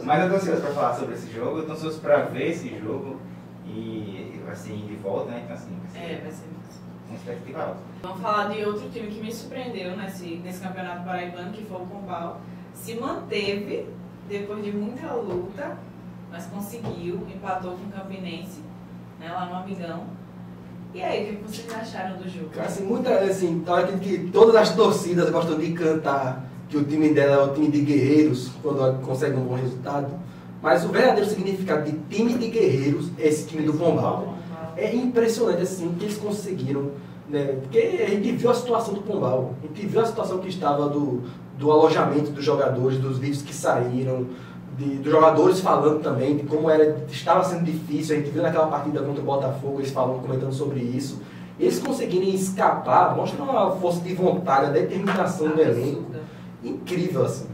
Speaker 3: Mas eu estou ansioso para falar sobre esse jogo, eu estou ansioso para ver esse jogo e vai ser de volta, né? Então assim,
Speaker 2: vai ser
Speaker 3: uma expectativa alta.
Speaker 2: Vamos falar de outro time que me surpreendeu nesse campeonato paraibano, que foi o Pombal. Se manteve depois de muita luta, mas conseguiu, empatou com o Campinense, né, lá no Amigão. E aí, o que vocês acharam do jogo?
Speaker 1: Assim, eu acredito que todas as torcidas gostam de cantar que o time dela é o time de guerreiros quando consegue um bom resultado. Mas o verdadeiro significado de time de guerreiros é esse time do Pombal. É impressionante assim o que eles conseguiram, né? Porque a gente viu a situação do Pombal, a gente viu a situação que estava do alojamento dos jogadores, dos vídeos que saíram, dos jogadores falando também de como estava sendo difícil. A gente viu naquela partida contra o Botafogo, eles falando, comentando sobre isso. Eles conseguirem escapar, mostrando uma força de vontade, a determinação do elenco. Incrível, assim.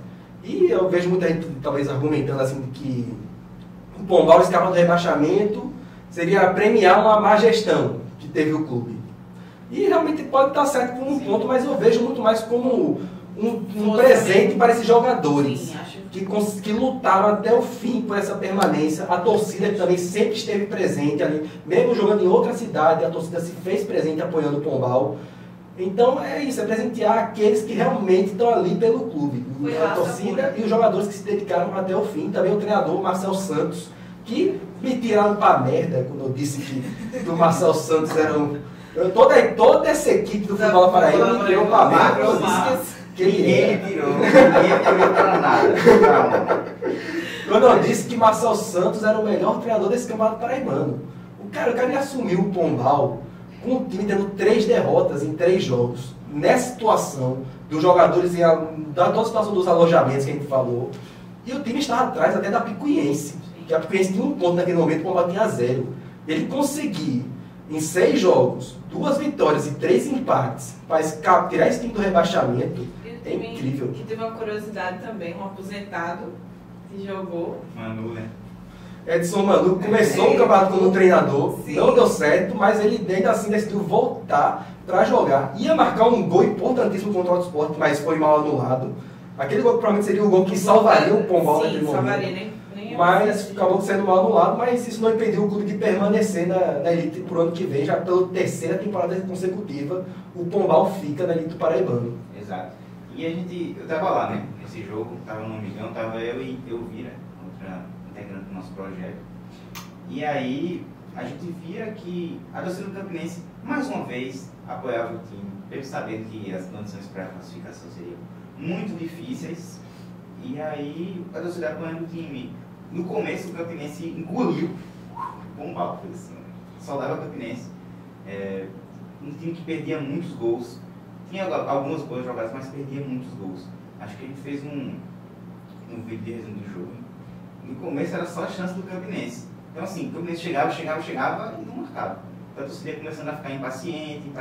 Speaker 1: E eu vejo muita gente talvez argumentando assim que o Pombal escapar do rebaixamento seria premiar uma má gestão que teve o clube. E realmente pode estar certo por um ponto, mas eu vejo muito mais como um presente para esses jogadores.
Speaker 2: Sim, acho
Speaker 1: que lutaram até o fim por essa permanência. A torcida que também sempre esteve presente ali, mesmo jogando em outra cidade, a torcida se fez presente apoiando o Pombal. Então é isso, é presentear aqueles que realmente estão ali pelo clube. A torcida e os jogadores que se dedicaram até o fim. Também o treinador Marcel Santos, que me tiraram pra merda quando eu disse que o Marcel Santos era um... Toda essa equipe do futebol paraíba me tirou pra merda. Eu disse que
Speaker 3: ninguém tirou pra nada.
Speaker 1: Quando eu disse que Marcel Santos era o melhor treinador desse campeonato paraibano. O cara me assumiu o Pombal com o time tendo 3 derrotas em 3 jogos. Nessa situação, dos jogadores, da toda a situação dos alojamentos que a gente falou. E o time estava atrás até da Picuiense. Que a Picuiense tinha 1 ponto naquele momento, o Pombal tinha 0. Ele conseguir, em 6 jogos, 2 vitórias e 3 empates, para tirar esse time do rebaixamento, é incrível.
Speaker 2: E teve uma curiosidade também, um aposentado que jogou.
Speaker 3: Manu, né?
Speaker 1: Edson Manu começou o campeonato como treinador, sim, não deu certo, mas ele ainda assim decidiu voltar para jogar. Ia marcar um gol importantíssimo contra o Auto Sport, mas foi mal anulado. Aquele gol provavelmente seria o gol que salvaria o Pombal naquele momento.
Speaker 2: Salvaria, nem
Speaker 1: mas acabou sendo mal anulado, mas isso não impediu o clube de permanecer na elite para o ano que vem. Já pela 3ª temporada consecutiva, o Pombal fica na elite do paraibano.
Speaker 3: Exato. E eu tava lá, né? Nesse jogo, tava no Amigão, tava eu e Elvira, outra integrante do nosso projeto. E aí a gente via que a torcida do Campinense, mais uma vez, apoiava o time, mesmo sabendo que as condições para a classificação seriam muito difíceis. E aí a torcida apoiando o time. No começo o Campinense engoliu o Pombal, assim, saudava o Campinense. Um time que perdia muitos gols. Tinha algumas boas jogadas, mas perdia muitos gols. Acho que a gente fez um vídeo de resumo do jogo. No começo era só a chance do Campinense. Então assim, o Campinense chegava e não marcava. Então a torcida começando a ficar impaciente.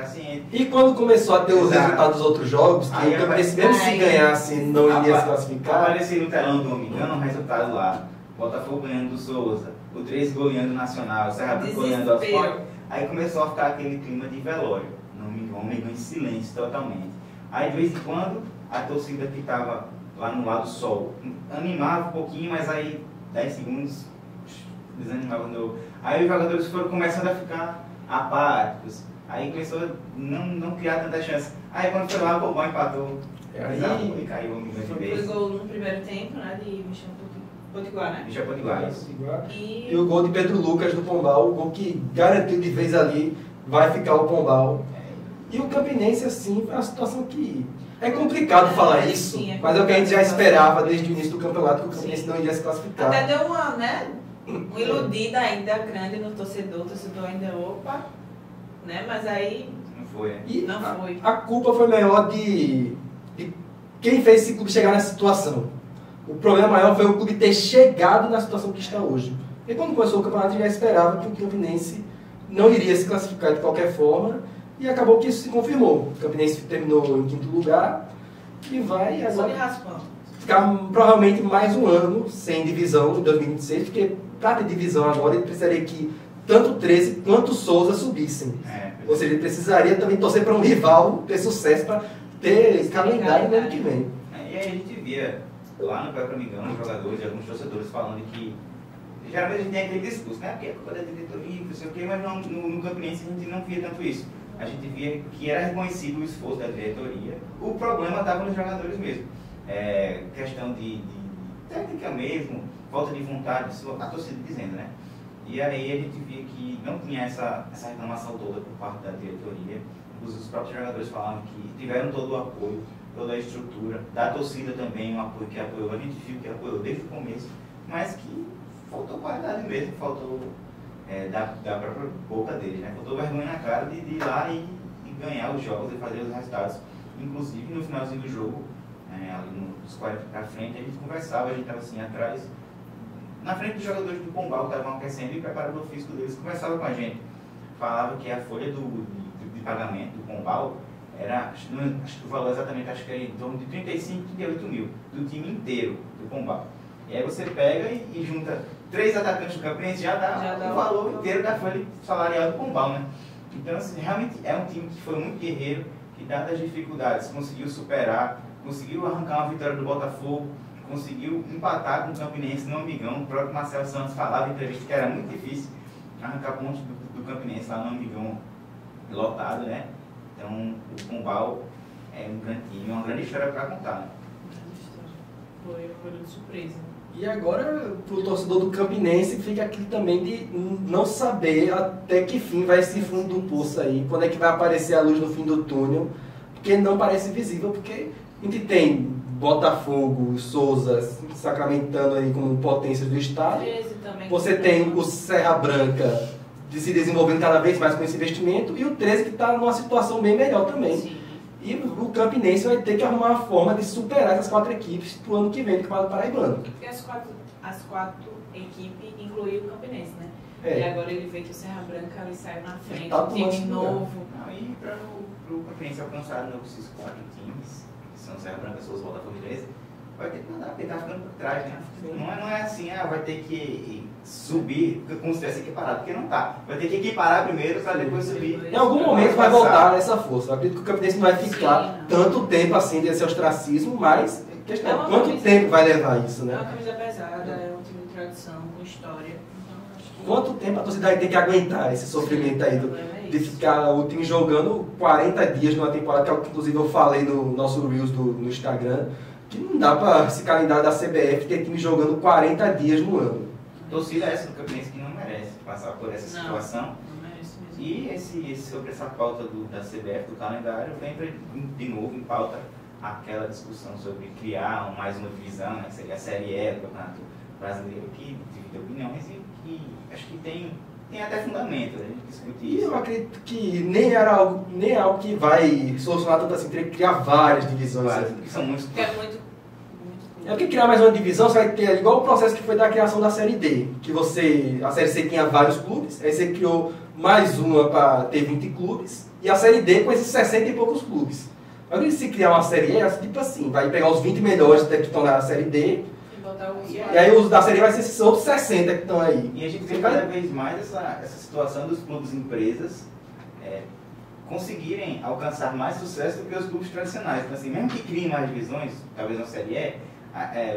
Speaker 1: E quando começou a ter os resultados dos outros jogos, que o Campinense mesmo se ganhasse não iria se classificar.
Speaker 3: Apareceu no telão do Domingão um resultado lá. Botafogo ganhando do Souza, o 13 goleando o Nacional, o Serra Branca goleando o Sport. Aí começou a ficar aquele clima de velório. O Amigão em silêncio totalmente. Aí de vez em quando a torcida que estava lá no lado sol animava um pouquinho, mas aí 10 segundos desanimava de novo. Aí os jogadores foram começando a ficar apáticos. Aí começou a não criar tanta chance. Aí quando foi lá, o Pombal empatou. Aí caiu um milhão de
Speaker 2: Foi
Speaker 3: vezes.
Speaker 2: gol no primeiro tempo, né? De Michel Potiguar, né?
Speaker 3: Michel Potiguar, isso.
Speaker 1: E o gol de Pedro Lucas do Pombal, o gol que garantiu de vez ali, vai ficar o Pombal. E o Campinense, assim, é uma situação que... É complicado falar isso, mas é o que a gente já esperava desde o início do campeonato, que o Campinense não iria se classificar.
Speaker 2: Até deu uma, né? Uma iludida ainda grande no torcedor. O torcedor ainda, opa, né? Mas aí...
Speaker 3: Não foi, né?
Speaker 1: E
Speaker 2: não foi.
Speaker 1: A culpa foi maior de quem fez esse clube chegar nessa situação. O problema maior foi o clube ter chegado na situação que está hoje. E quando começou o campeonato, a gente já esperava que o Campinense não iria se classificar de qualquer forma, e acabou que isso se confirmou. O Campinense terminou em 5º lugar e vai agora ficar provavelmente mais um ano sem divisão em 2026, porque para ter divisão agora ele precisaria que tanto o 13 quanto o Souza subissem. Ou seja, ele precisaria também torcer para um rival ter sucesso para ter calendário no ano que vem.
Speaker 3: E aí a gente via lá no próprio Amigão, os jogadores e alguns torcedores falando que geralmente a gente tem aquele discurso, né? Porque é culpa da diretoria, não sei o quê, mas no Campinense a gente não via tanto isso. A gente via que era reconhecido o esforço da diretoria. O problema estava nos jogadores mesmo. Questão de técnica mesmo, falta de vontade, a torcida dizendo, né? E aí a gente via que não tinha essa reclamação toda por parte da diretoria. Os próprios jogadores falavam que tiveram todo o apoio, toda a estrutura, da torcida também, um apoio que apoiou, a gente viu que apoiou desde o começo, mas que faltou qualidade mesmo, faltou da própria boca deles, né? Faltou vergonha na cara de ir lá e ganhar os jogos e fazer os resultados. Inclusive no finalzinho do jogo, ali nos 40 para frente, a gente conversava, a gente estava assim atrás, na frente dos jogadores do Pombal que estavam aquecendo e o preparador físico deles conversava com a gente. Falava que a folha de pagamento do Pombal era, acho que o valor exatamente, acho que era em torno de 35, 38 mil, do time inteiro do Pombal. E aí você pega e junta 3 atacantes do Campinense, já dá o valor inteiro da folha salarial do Pombal, né? Então, assim, realmente é um time que foi muito guerreiro, que dadas as dificuldades conseguiu superar, conseguiu arrancar uma vitória do Botafogo, conseguiu empatar com o Campinense no Amigão. O próprio Marcelo Santos falava em entrevista que era muito difícil arrancar pontos do Campinense lá no Amigão lotado, né? Então, o Pombal é um grande time, uma grande história para contar, né?
Speaker 2: Foi uma grande surpresa.
Speaker 1: E agora, para o torcedor do Campinense, fica aquilo também de não saber até que fim vai esse fundo do poço aí, quando é que vai aparecer a luz no fim do túnel, porque não parece visível, porque a gente tem Botafogo, Souza se sacramentando aí como potências do estado, você tem o Serra Branca se desenvolvendo cada vez mais com esse investimento, e o 13 que está numa situação bem melhor também. Sim. E o Campinense vai ter que arrumar uma forma de superar essas 4 equipes para o ano que vem do Campeonato Paraibano.
Speaker 2: Porque as quatro equipes incluíam o Campinense, né? E agora ele vê que o Serra Branca ali saiu na frente, um time novo.
Speaker 3: E para o Campinense alcançar esses 4 times, que são Serra Branca, Souza, Botafogo e 13, vai ter que mandar, porque está ficando por trás, né? Não é assim, vai ter que subir como se tivesse equiparado, porque não está. Vai ter que equiparar primeiro para depois subir.
Speaker 1: Em algum momento vai voltar essa força. Eu acredito que o Campinense não vai ficar tanto tempo assim desse ostracismo, mas quanto tempo vai levar isso, né?
Speaker 2: É uma camisa pesada, é um time de tradição, com história. Então, acho que...
Speaker 1: Quanto tempo a torcida vai ter que aguentar esse sofrimento aí de ficar o time jogando 40 dias numa temporada, que é o que inclusive eu falei no nosso Reels no Instagram, que não dá para esse calendário da CBF ter time jogando 40 dias no ano.
Speaker 3: Torcida essa do Campinense que não merece passar por essa situação.
Speaker 2: Não merece mesmo.
Speaker 3: E sobre essa pauta da CBF, do calendário, entra de novo em pauta aquela discussão sobre criar mais uma divisão, né, que seria a Série E do Campeonato Brasileiro, que divide opiniões e que acho que tem até fundamento, a gente discutir isso.
Speaker 1: E eu acredito que nem é algo que vai solucionar tanto assim, teria que criar várias divisões.
Speaker 3: Claro, que são muitos.
Speaker 1: É porque criar mais uma divisão, você vai ter igual o processo que foi da criação da Série D, que a Série C tinha vários clubes, aí você criou mais uma para ter 20 clubes, e a Série D com esses 60 e poucos clubes. Agora, se criar uma Série E, é tipo assim, vai pegar os 20 melhores que estão na Série D, e aí os da Série E vai ser esses outros 60 que estão aí.
Speaker 3: E a gente vê cada vez mais essa situação dos clubes empresas conseguirem alcançar mais sucesso do que os clubes tradicionais. Então, assim, mesmo que criem mais divisões, talvez na Série E,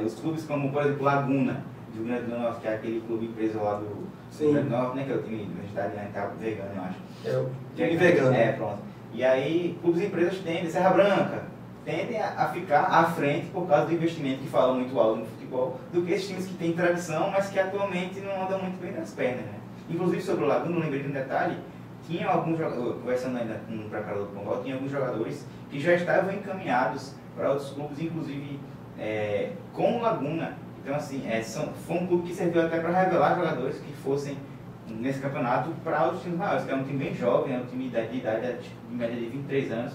Speaker 3: os clubes como, por exemplo, Laguna, do Rio Grande do Norte, que é aquele clube empresa lá
Speaker 1: Sim.
Speaker 3: O Norte, né, que é o time vegetariano, tá vegano, eu acho.
Speaker 1: É o time vegano.
Speaker 3: É, pronto. E aí, clubes e empresas tendem, Serra Branca, tendem a ficar à frente por causa do investimento que fala muito alto no futebol, do que esses times que têm tradição, mas que atualmente não andam muito bem das pernas, né? Inclusive sobre o Laguna, eu lembrei de um detalhe, tinha alguns jogadores, conversando ainda com o preparador do Pombal, tinha alguns jogadores que já estavam encaminhados para outros clubes, inclusive com o Laguna. Então, assim, foi um clube que serviu até para revelar jogadores que fossem nesse campeonato para outros times maiores, que é um time bem jovem, é um time de idade de média de 23 anos.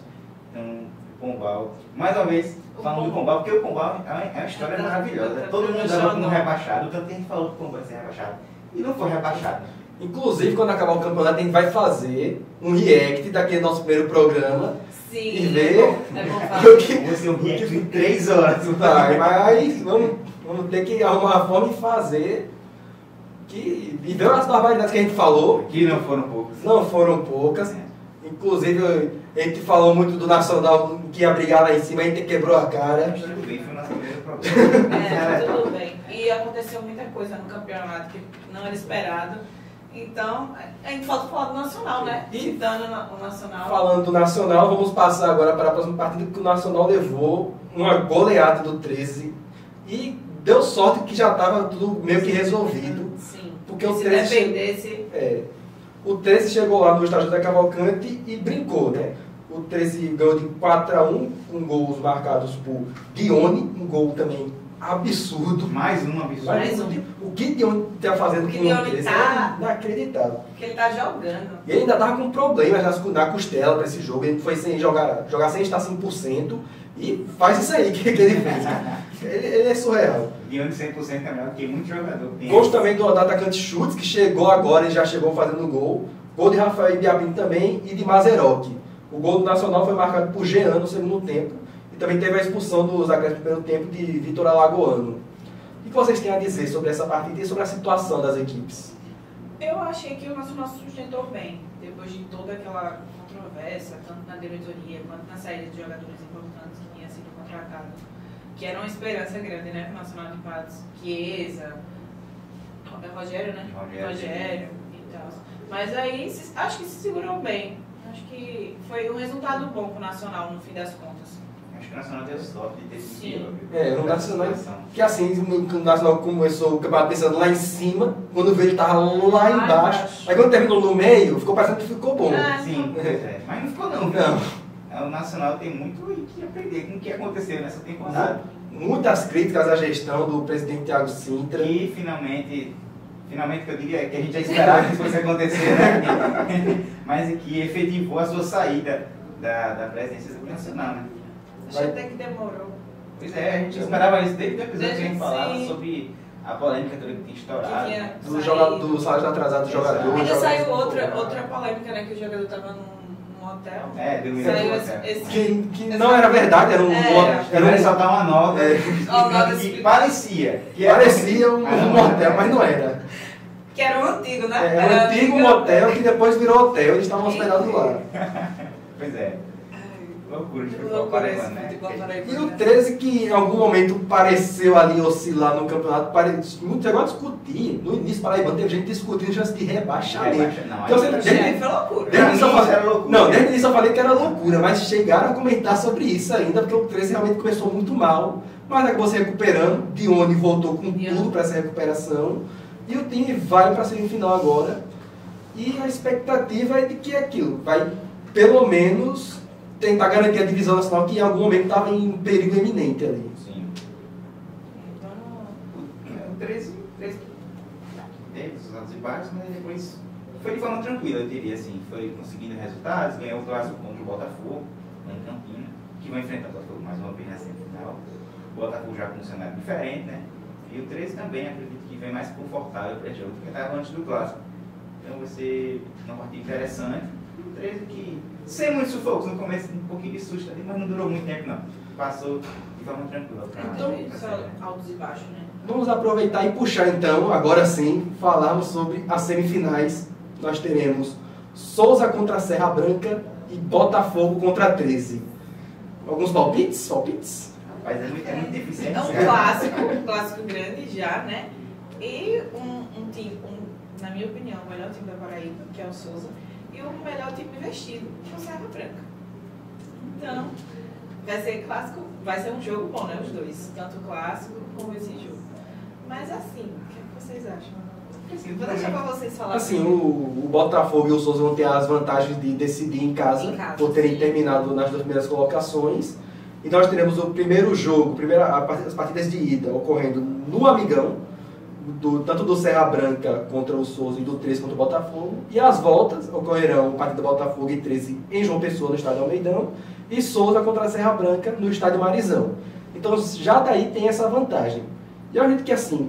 Speaker 3: Então, o Pombal, mais uma vez, falando do Pombal, porque o Pombal é uma história maravilhosa. Todo mundo dava como rebaixado, tanto que a gente falou que o Pombal ia ser rebaixado. E não foi rebaixado.
Speaker 1: Inclusive, quando acabar o campeonato, a gente vai fazer um react daquele nosso primeiro programa.
Speaker 2: Sim,
Speaker 1: e ver
Speaker 2: é bom fazer.
Speaker 3: Vai ser um react de 3 horas.
Speaker 1: Mas vamos ter que arrumar a forma de fazer. E ver as barbaridades que a gente falou.
Speaker 3: Que não foram poucas.
Speaker 1: Não foram poucas. Inclusive, a gente falou muito do Nacional que ia brigar lá em cima, a gente quebrou a cara.
Speaker 3: Tudo bem, foi o nosso primeiro problema.
Speaker 2: Tudo bem. E aconteceu muita coisa no campeonato que não era esperado. Então, a gente falta falar do Nacional, né? Citando o Nacional.
Speaker 1: Falando do Nacional, vamos passar agora para a próxima partida, que o Nacional levou uma goleada do 13 e deu sorte que já estava tudo meio que resolvido.
Speaker 2: Sim.
Speaker 1: Porque o
Speaker 2: se
Speaker 1: 13
Speaker 2: dependesse...
Speaker 1: o 13 chegou lá no estádio da Cavalcante e brincou, né? O 13 ganhou de 4-1, com gols marcados por Dione, um gol também absurdo.
Speaker 3: Mais um absurdo.
Speaker 2: Mais um.
Speaker 1: O que Dione está fazendo com o 13 é inacreditável.
Speaker 2: Porque ele tá jogando.
Speaker 1: E ele ainda estava com problemas na costela para esse jogo. Ele foi sem jogar sem estar 100% e faz isso aí que ele fez. ele é surreal.
Speaker 3: Dione 100% é melhor do que muito jogador.
Speaker 1: Gols também do atacante Schultz, que chegou agora e já chegou fazendo gol. Gol de Rafael Biabin também e de Mazerotti. O gol do Nacional foi marcado por Jean no segundo tempo. E também teve a expulsão dos acréscimos do primeiro tempo de Vitor Alagoano. O que vocês têm a dizer sobre essa partida e sobre a situação das equipes?
Speaker 2: Eu achei que o Nacional se sustentou bem, depois de toda aquela controvérsia, tanto na diretoria quanto na saída de jogadores importantes que tinham sido contratados, que era uma esperança grande, né, para o Nacional de Patos, Chiesa, Rogério, né? Rogério e tal. Mas aí, acho que se segurou bem. Acho que foi um resultado bom para o Nacional, no fim das contas.
Speaker 3: Acho que o Nacional deu sorte de ter
Speaker 2: Sim.
Speaker 1: O Nacional, que assim, o Nacional começou o campeonato pensando lá em cima, quando veio ele estava lá embaixo. Aí quando terminou no meio, ficou parecendo que ficou bom.
Speaker 3: Sim, mas não ficou não.
Speaker 1: Não.
Speaker 3: O Nacional tem muito que aprender com o que aconteceu nessa temporada.
Speaker 1: Muitas críticas à gestão do presidente Thiago Sintra.
Speaker 3: E finalmente que eu diria que a gente já esperava que isso fosse acontecer, né? Mas que efetivou a sua saída da presidência do Nacional, né?
Speaker 2: Acho até que demorou.
Speaker 3: Pois é, a gente esperava isso desde o episódio que a gente falava
Speaker 2: Sim.
Speaker 3: sobre a polêmica toda que tinha estourado.
Speaker 1: Do salário atrasado do jogador.
Speaker 2: Ainda saiu outra polêmica, né? Que o jogador estava num hotel.
Speaker 3: Deu
Speaker 2: Saiu
Speaker 3: esse
Speaker 1: que não era verdade, era
Speaker 3: Era soltar uma nota que parecia.
Speaker 1: Parecia um motel, mas não era.
Speaker 2: Que era um antigo, né?
Speaker 1: Era um antigo motel que depois virou hotel, eles estavam hospedados lá.
Speaker 3: Pois é. Loucura de futebol
Speaker 2: Loucura esse
Speaker 3: paraibano, né?
Speaker 2: futebol paraibano.
Speaker 1: E o 13 que em algum momento pareceu ali oscilar no campeonato, muito chegou a discutir. No início paraibano teve gente discutindo chance de rebaixamento.
Speaker 3: Então,
Speaker 2: Foi loucura.
Speaker 1: Desde o início eu falei que era loucura, mas chegaram a comentar sobre isso ainda, porque o 13 realmente começou muito mal, mas acabou se recuperando, Dione voltou com tudo para essa recuperação, e o time vai para a semifinal agora, e a expectativa é de que aquilo vai, pelo menos, tentar garantir a divisão nacional, que em algum momento estava em perigo iminente ali.
Speaker 3: Sim. O 13 teve os altos e baixos, mas depois foi de forma tranquila, eu diria assim. Foi conseguindo resultados, ganhou o clássico contra o Botafogo, em Campinas, que vai enfrentar o Botafogo mais uma vez na semifinal. O Botafogo já com um cenário diferente, né? E o 13 também, acredito que vem mais confortável para o jogo, porque estava antes do clássico. Então vai ser uma partida interessante. O 13 que, sem muitos sufocos, no começo um pouquinho de susto ali, mas não durou muito tempo não. Passou de forma tranquila.
Speaker 2: Então, só altos e baixos, né?
Speaker 1: Vamos aproveitar e puxar então, agora sim, falarmos sobre as semifinais. Nós teremos Souza contra Serra Branca e Botafogo contra 13. Alguns palpites?
Speaker 3: Mas é muito difícil.
Speaker 2: É um clássico grande já, né? E um na minha opinião, o melhor time da Paraíba, que é o Souza, e o melhor time investido, que é o Serra Branca. Então, vai ser clássico, vai ser um jogo bom, né? Os dois, tanto o clássico como esse jogo. Mas assim, o que vocês acham? Vou deixar pra vocês falarem.
Speaker 1: Assim, o Botafogo e o Souza vão ter as vantagens de decidir em casa por terem
Speaker 2: sim.
Speaker 1: terminado nas 2 primeiras colocações. E nós teremos o primeiro jogo, as partidas de ida ocorrendo no Amigão, tanto do Serra Branca contra o Souza e do 13 contra o Botafogo. E as voltas ocorrerão partida do Botafogo e 13 em João Pessoa, no estádio Almeidão, e Souza contra a Serra Branca no estádio Marizão. Então já daí tem essa vantagem. E eu acredito que assim,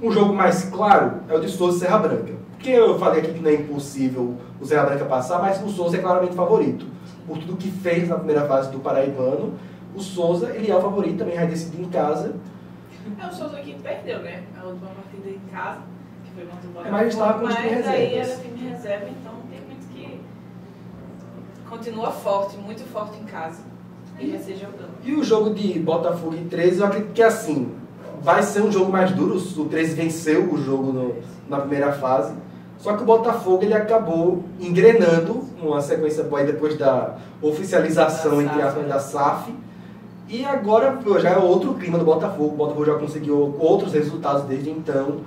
Speaker 1: um jogo mais claro é o de Souza e Serra Branca. Porque eu falei aqui que não é impossível o Serra Branca passar, mas o Souza é claramente favorito. Por tudo que fez na primeira fase do Paraibano, o Souza ele é o favorito, também vai decidir em casa.
Speaker 2: É o Souza que perdeu, né? A última partida em casa, que foi contra o Botafogo.
Speaker 1: Mas estava com os time
Speaker 2: Mas aí
Speaker 1: reservas.
Speaker 2: era time reserva, então tem muito que... Continua forte, muito forte em casa. E vai ser jogando.
Speaker 1: E o jogo de Botafogo e 13, eu acredito que assim, vai ser um jogo mais duro. O 13 venceu o jogo na primeira fase. Só que o Botafogo ele acabou engrenando uma sequência boa aí depois da oficialização entre aspas da SAF. E agora já é outro clima do Botafogo. O Botafogo já conseguiu outros resultados desde então.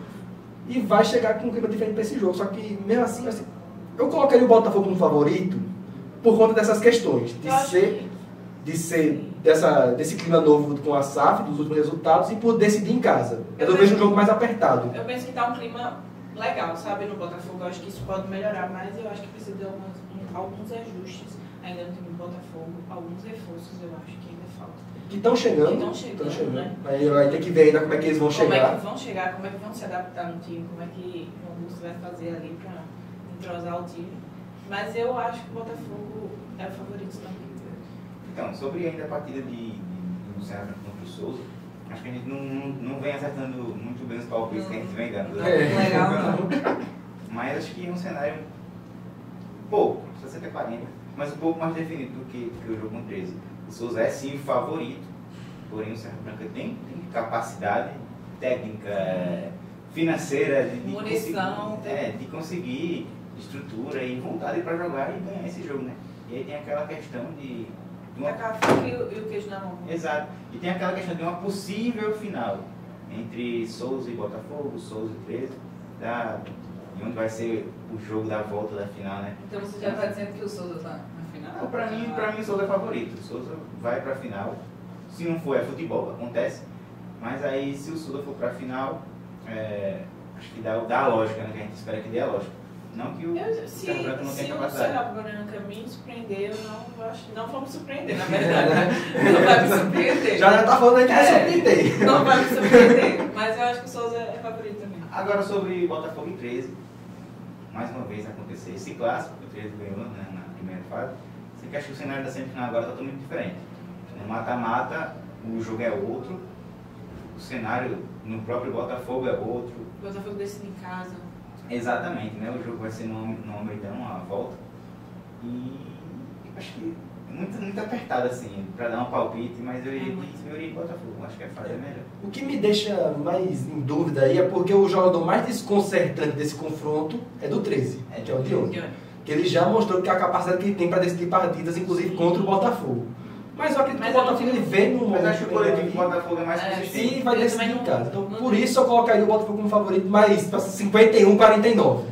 Speaker 1: E vai chegar com um clima diferente para esse jogo. Só que mesmo assim, eu colocaria o Botafogo como favorito por conta dessas questões. Desse clima novo com a SAF, dos últimos resultados, e por decidir em casa. Eu vejo um jogo mais apertado.
Speaker 2: Eu penso que tá um clima legal, sabe, no Botafogo. Eu acho que isso pode melhorar, mas eu acho que precisa de alguns ajustes ainda no time do Botafogo, alguns reforços eu acho que ainda falta.
Speaker 1: Que estão chegando.
Speaker 2: Né?
Speaker 1: Aí vai ter que ver ainda como é que eles vão chegar.
Speaker 2: Como é que vão chegar, como é que vão se adaptar no time, como é que o Augusto vai fazer ali para entrosar o time. Mas eu acho que o Botafogo é o favorito também.
Speaker 3: Então, sobre ainda a partida do Serra contra o Souza, acho que a gente não vem acertando muito bem os palpites que a gente vem dando.
Speaker 2: Legal, não.
Speaker 3: Mas acho que é um cenário pouco, 60-40, mas um pouco mais definido do que o jogo com 13. O Souza é sim o favorito, porém o Serra Branca tem capacidade técnica, financeira, de conseguir estrutura e vontade para jogar e ganhar esse jogo, né? E aí tem aquela questão de
Speaker 2: tacar a faca e o queijo na mão.
Speaker 3: Exato. E tem aquela questão de uma possível final entre Souza e Botafogo, Souza e 13, e onde vai ser o jogo da volta da final, né?
Speaker 2: Então você já está dizendo que o Souza está na final?
Speaker 3: Não, pra mim o Souza é favorito. O Souza vai pra final. Se não for, é futebol, acontece. Mas aí, se o Souza for pra final, acho que dá a lógica, né? Que a gente espera que dê a lógica. Não que o Serra Branca não tenha capacidade.
Speaker 2: Se o Serra Branca me surpreender, não vou me surpreender, na verdade. Não vai me surpreender.
Speaker 1: Já tá falando aí que vai surpreender.
Speaker 2: Não vai me surpreender, mas eu acho que o Souza é favorito também.
Speaker 3: Agora sobre Botafogo e 13, mais uma vez aconteceu esse clássico, que o 13 ganhou, né, na primeira fase. Você que acha que o cenário da semifinal agora é totalmente diferente. No mata-mata, o jogo é outro, o cenário no próprio Botafogo é outro.
Speaker 2: O Botafogo decide em casa.
Speaker 3: Exatamente, né? O jogo vai ser no Almeidão, a volta. E acho que muito apertado assim, para dar um palpite, mas eu iria Botafogo, acho que a fase é melhor.
Speaker 1: O que me deixa mais em dúvida aí é porque o jogador mais desconcertante desse confronto é do 13, que é o Dione. Que ele já mostrou que a capacidade que ele tem para decidir partidas, inclusive contra o Botafogo. Mas eu acredito que o Botafogo ele vem no momento.
Speaker 3: Mas acho que o coletivo do Botafogo é mais consistente.
Speaker 1: Sim, vai decidir em casa. Então, por isso eu colocaria o Botafogo como favorito, mas para 51-49.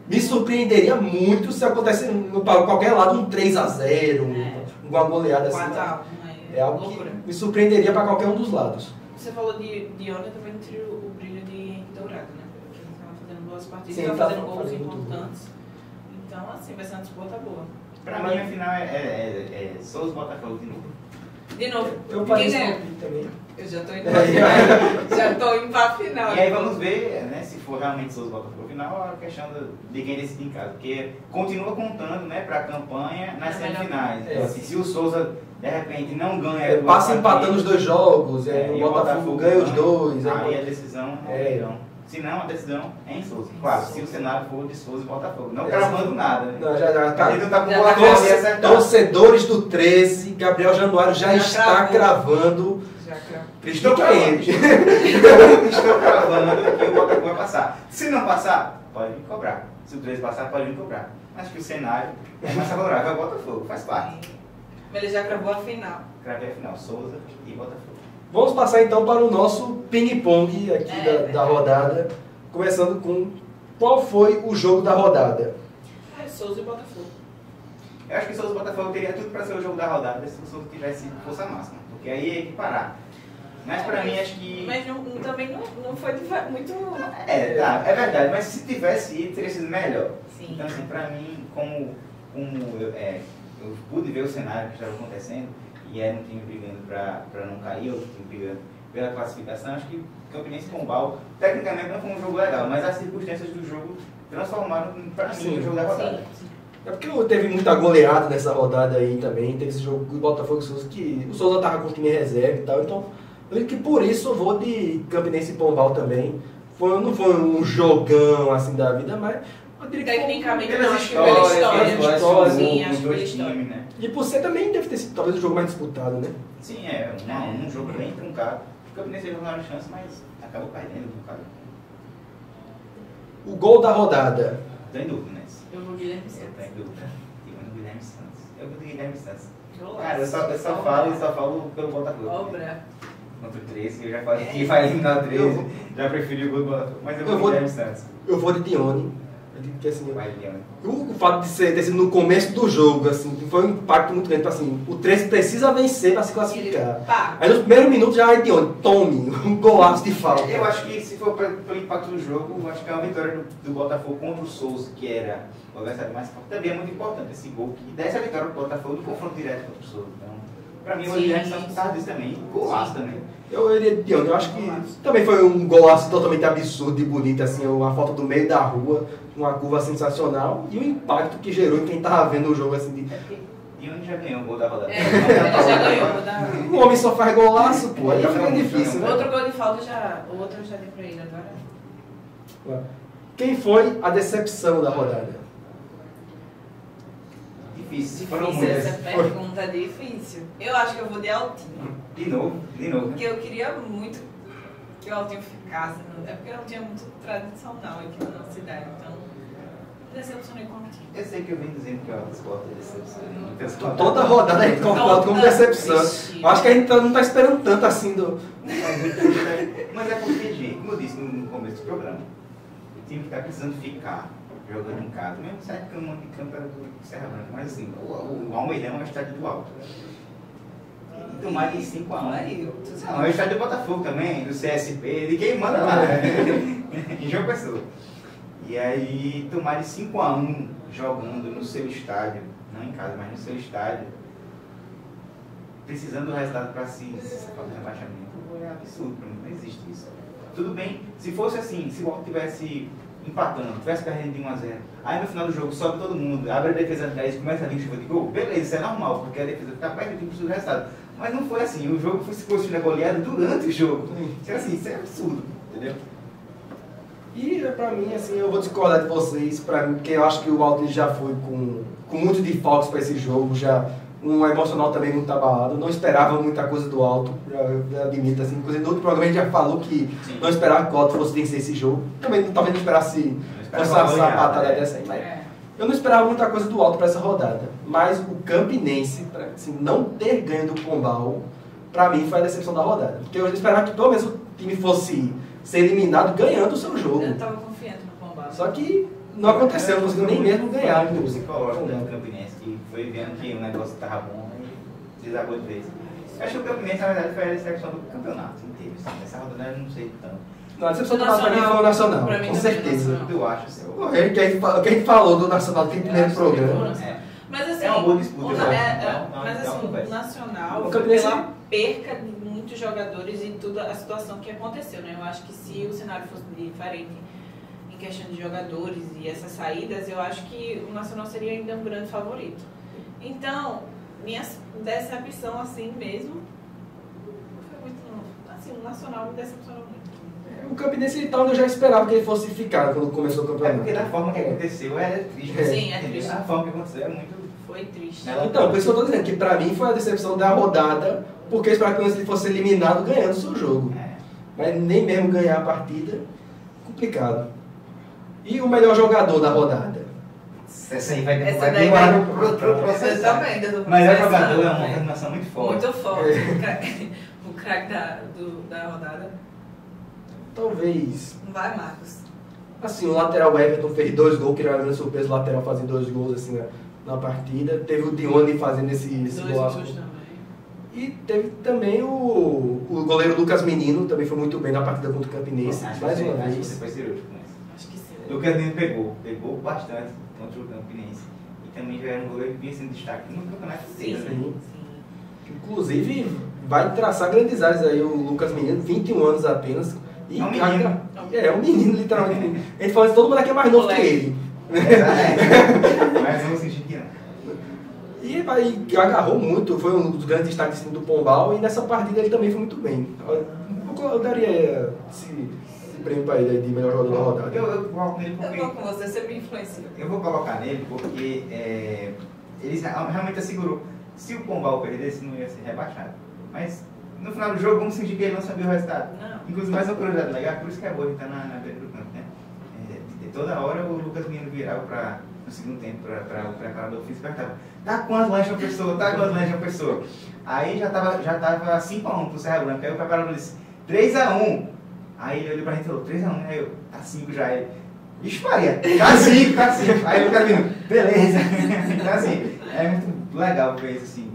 Speaker 1: Me surpreenderia muito se acontecesse para qualquer lado um 3-0, uma goleada assim.
Speaker 2: 4-1,
Speaker 1: é algo que me surpreenderia para qualquer um dos lados.
Speaker 2: Você falou de Dione, também entre o brilho de Dourado, né? Porque ele estava fazendo boas partidas,
Speaker 1: Sim,
Speaker 2: estava fazendo gols importantes. Então, assim, vai ser uma disputa boa.
Speaker 3: Pra mim, a final é Souza e Botafogo de novo.
Speaker 2: De novo.
Speaker 1: Eu faço isso também.
Speaker 2: Eu já tô indo pra final. Já tô indo pra final.
Speaker 3: E aí vamos ver, né, se for realmente Souza e Botafogo final, a questão de quem decide em casa. Porque continua contando, né, pra campanha nas semifinais. Então, assim, se o Souza, de repente, não ganha...
Speaker 1: passa empatando os dois jogos, o Botafogo ganha os dois.
Speaker 3: Aí a decisão é Se não, a decisão é em Souza. Claro, se o cenário for de Souza e Botafogo. Não cravando nada, né?
Speaker 1: Não, já tá.
Speaker 3: Ele não tá com boa
Speaker 1: torcedores do 13, Gabriel Januário já está cravando.
Speaker 3: Estou cravando. Estou cravando que o Botafogo vai passar. Se não passar, pode vir cobrar. Se o 13 passar, pode vir cobrar. Acho que o cenário é mais favorável ao Botafogo, faz parte.
Speaker 2: Mas ele já gravou a final.
Speaker 3: Gravei a final, Souza e Botafogo.
Speaker 1: Vamos passar então para o nosso ping-pong aqui da rodada, começando com qual foi o jogo da rodada.
Speaker 2: Souza e Botafogo.
Speaker 3: Eu acho que o Souza e Botafogo teria tudo para ser o jogo da rodada se o Souza tivesse força máxima, porque aí ia equiparar. Mas para mim acho que...
Speaker 2: Mas também não foi muito...
Speaker 3: É verdade, mas se tivesse ido teria sido melhor.
Speaker 2: Sim.
Speaker 3: Então assim, para mim, como eu pude ver o cenário que estava acontecendo, e era um time brigando para não cair, outro time brigando pela classificação, acho que Campinense e Pombal, tecnicamente não foi um jogo legal, mas as circunstâncias do jogo transformaram para mim o jogo da rodada.
Speaker 2: Sim.
Speaker 1: É porque teve muita goleada nessa rodada aí também, teve esse jogo do Botafogo e Souza, que o Souza tava com o time em reserva e tal, então eu acho que por isso eu vou de Campinense e Pombal também. Não foi um jogão assim da vida, mas eu diria que
Speaker 2: tecnicamente
Speaker 3: pelas
Speaker 2: não, acho que pela
Speaker 1: história,
Speaker 2: sim,
Speaker 3: os
Speaker 2: acho que pela
Speaker 3: dois
Speaker 2: história.
Speaker 3: times, né?
Speaker 1: E por ser também deve ter sido talvez o jogo mais disputado, né?
Speaker 3: Sim, um jogo bem truncado. O Campinense teve uma chance, mas acabou perdendo um bocado.
Speaker 1: O gol da rodada.
Speaker 3: Tô em dúvida, né?
Speaker 2: Eu vou Guilherme
Speaker 3: Eu tô
Speaker 2: Santos.
Speaker 3: em dúvida. Tive no Guilherme Santos. Eu vou de Guilherme Santos.
Speaker 2: Golaço.
Speaker 3: Cara, eu só falo pelo Botafogo.
Speaker 2: Obra.
Speaker 3: Contra o 13, eu já falei que vai eliminar o 13, já preferi o gol do Botafogo. Mas eu vou de Guilherme Santos.
Speaker 1: Eu vou de Dione. Eu digo que assim,
Speaker 3: Vai, Leandro.
Speaker 1: o fato de ter sido no começo do jogo, assim, foi um impacto muito grande. Assim, o 13 precisa vencer para se classificar.
Speaker 2: Pá.
Speaker 1: Aí no primeiro minuto já é Dione, tome, um golaço de falta.
Speaker 3: Eu acho que se for pelo impacto do jogo, eu acho que é uma vitória do Botafogo contra o Souza, que era o adversário mais forte. Também é muito importante esse gol, que desse a vitória do Botafogo no confronto direto contra o Souza. Então, pra mim, o Guilherme Santos por causa disso também. Golaço também.
Speaker 1: Eu iria de Dione, eu acho que também foi um golaço totalmente absurdo e bonito, assim, uma foto do meio da rua, uma curva sensacional e o impacto que gerou em quem tava vendo o jogo, assim, de...
Speaker 3: Dione já ganhou o gol da rodada.
Speaker 2: Ele já ganhou.
Speaker 1: O homem só faz golaço, pô, aí fica difícil, né?
Speaker 2: Outro gol de falta o outro já deu pra ele agora.
Speaker 1: Quem foi a decepção da rodada?
Speaker 3: Difícil, foram
Speaker 2: Difícil
Speaker 3: muitas.
Speaker 2: essa pergunta, é difícil. Eu acho que eu vou de Altinho.
Speaker 3: De novo.
Speaker 2: Porque eu queria muito que o Altinho ficasse. É porque o Altinho é muito tradicional aqui na nossa cidade. Então, decepcionei com o Altinho.
Speaker 3: Eu sei que eu vim dizendo que o Sport é decepção.
Speaker 1: Toda rodada a gente concorda como decepção. Eu acho que a gente não tá esperando tanto assim do...
Speaker 3: Mas é porque, gente, como eu disse no começo do programa, o time que tá precisando ficar jogando em casa, mesmo certo que o mando de campo era do Serra Branca, mas assim, o Almeidão é um estádio do alto. E tomar de 5-1. Não, é o estádio do Botafogo também, do CSP, de quem manda lá, em João Pessoa. E aí, tomar de 5-1 jogando no seu estádio, não em casa, mas no seu estádio, precisando do resultado para se fazer um rebaixamento, é absurdo, para mim não existe isso. Tudo bem, se fosse assim, se o Alto tivesse empatando, tivesse perdendo de 1-0, aí no final do jogo sobe todo mundo, abre a defesa de 10 e começa a vir chuva de gol, beleza, isso é normal, porque a defesa fica perto do time precisa do resultado. Mas não foi assim, o jogo foi se construindo a goleada durante o jogo. Então, assim, isso é absurdo, entendeu?
Speaker 1: E pra mim, assim, eu vou discordar de vocês, porque eu acho que o Alto já foi com muito desfalques para esse jogo, já um emocional também muito abalado, não esperava muita coisa do Alto, já admito, assim, inclusive no outro programa a gente já falou que não esperava que o Alto fosse vencer esse jogo, também talvez não esperasse essa sapatada dessa aí, mas eu não esperava muita coisa do Alto para essa rodada, mas o Campinense, assim, não ter ganho do Pombal, para mim foi a decepção da rodada, porque eu esperava que pelo menos o time fosse ser eliminado ganhando o seu jogo.
Speaker 2: Eu estava confiante no Pombal.
Speaker 1: Só que não aconteceu, não conseguiu nem mesmo ganhar.
Speaker 3: O psicológico do Campinense, que foi vendo que o negócio estava bom e desabou de vez. Eu acho que o Campinense, na verdade, foi a decepção do campeonato inteiro. Assim. Essa rodada eu não sei tanto.
Speaker 1: Não, a decepção do Nacional foi o Nacional,
Speaker 2: pra mim
Speaker 1: com
Speaker 2: também
Speaker 1: certeza.
Speaker 2: Nacional.
Speaker 3: Eu acho, assim.
Speaker 1: O que a gente falou do Nacional tem primeiro programa.
Speaker 2: Mas assim,
Speaker 3: É uma boa disputa, eu acho.
Speaker 2: mas assim,
Speaker 3: conversa.
Speaker 2: o Nacional
Speaker 1: O
Speaker 2: foi
Speaker 1: Campinense-
Speaker 2: pela perca de muitos jogadores e toda a situação que aconteceu, né? Eu acho que se o cenário fosse diferente em questão de jogadores e essas saídas, eu acho que o Nacional seria ainda um grande favorito. Então, minha decepção assim mesmo foi muito assim, o Nacional me decepcionou muito.
Speaker 1: O Campinense então eu já esperava que ele fosse ficar quando começou o
Speaker 3: É
Speaker 1: campeonato.
Speaker 3: porque da forma que aconteceu era triste.
Speaker 2: Sim, é triste.
Speaker 3: A forma que aconteceu é muito...
Speaker 2: Foi triste.
Speaker 1: Então, por isso que eu tô dizendo que pra mim foi a decepção da rodada, porque eu esperava que ele fosse eliminado ganhando o seu jogo.
Speaker 3: É.
Speaker 1: Mas nem mesmo ganhar a partida, complicado. E o melhor jogador da rodada?
Speaker 3: Essa aí vai
Speaker 2: Essa daí
Speaker 3: demorar
Speaker 2: vai-
Speaker 3: pro processar.
Speaker 2: também, do
Speaker 3: O melhor
Speaker 2: processo,
Speaker 3: jogador é uma
Speaker 2: né?
Speaker 3: afirmação muito forte.
Speaker 2: Muito forte. O craque da rodada.
Speaker 1: Talvez.
Speaker 2: Vai, Marcos.
Speaker 1: Assim, o lateral Everton fez 2 gols, que era uma grande surpresa, o lateral fazendo 2 gols assim, na partida. Teve o Dione fazendo esse
Speaker 2: 2
Speaker 1: golaço.
Speaker 2: gols também.
Speaker 1: E teve também o goleiro Lucas Menino, também foi muito bem na partida contra o Campinense,
Speaker 3: Acho
Speaker 1: mais uma
Speaker 3: que
Speaker 1: vez.
Speaker 3: você foi cirúrgico com isso.
Speaker 2: Acho que sim.
Speaker 3: O Lucas Menino pegou bastante contra o Campinense. E também já era um goleiro que vinha sendo destaque no campeonato inteiro, né?
Speaker 1: Sim. Inclusive, vai traçar grandes áreas aí o Lucas Menino, 21 anos apenas. E
Speaker 3: É um menino.
Speaker 1: É um menino, literalmente. A gente fala que todo mundo aqui é mais novo que ele.
Speaker 3: Mas vamos sentir que não.
Speaker 1: E vai, agarrou muito, foi um dos grandes destaques do Pombal, e nessa partida ele também foi muito bem. Eu daria esse prêmio para ele de melhor jogador da rodada.
Speaker 3: Eu coloco nele
Speaker 2: Eu
Speaker 3: porque...
Speaker 2: vou com você, você me influencia.
Speaker 3: Eu vou colocar nele porque ele realmente assegurou. Se o Pombal perdesse, não ia ser rebaixado. Mas no final do jogo, vamos sentir que ele não sabia o resultado.
Speaker 2: Não.
Speaker 3: Inclusive, mais uma curiosidade legal, por isso que é boa a gente estar na beira do campo, né? Toda hora o Lucas Menino virava no segundo tempo para o preparador físico e perguntava: tá quanto lanche a pessoa? Tá quanto lanche a pessoa? Aí já tava 5x1 pro Serra Branca. Aí o preparador disse: 3x1. Aí ele olhou pra gente e falou: 3x1. Aí eu: tá 5 já. Ele: Ixi, Maria, tá 5, tá 5. Aí o Lucas Menino: beleza. Então assim, é muito legal ver isso assim.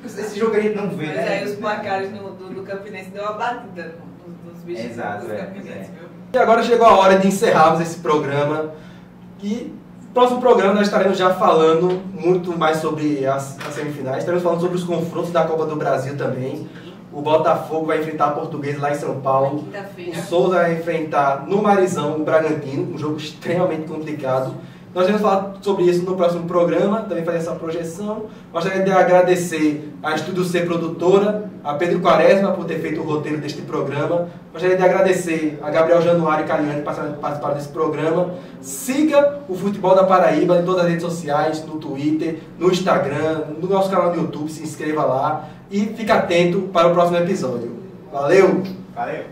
Speaker 3: Esse jogo a gente não vê,
Speaker 2: Mas
Speaker 3: né?
Speaker 2: aí os placares do Campinense deu uma batida nos bichos
Speaker 3: Exato,
Speaker 2: dos
Speaker 3: é,
Speaker 2: Campinenses,
Speaker 3: é.
Speaker 2: viu?
Speaker 1: E agora chegou a hora de encerrarmos esse programa. E no próximo programa nós estaremos já falando muito mais sobre as semifinais. Estaremos falando sobre os confrontos da Copa do Brasil também. O Botafogo vai enfrentar a Portuguesa lá em São Paulo. O
Speaker 2: Quinta-feira.
Speaker 1: Souza vai enfrentar no Marizão o Bragantino, um jogo extremamente complicado. Nós vamos falar sobre isso no próximo programa, também fazer essa projeção. Gostaria de agradecer a Estúdio C Produtora, a Pedro Quaresma por ter feito o roteiro deste programa. Gostaria de agradecer a Gabriel Januário e Caliane por participaram desse programa. Siga o Futebol da Paraíba em todas as redes sociais, no Twitter, no Instagram, no nosso canal do YouTube, se inscreva lá e fique atento para o próximo episódio. Valeu!
Speaker 3: Valeu!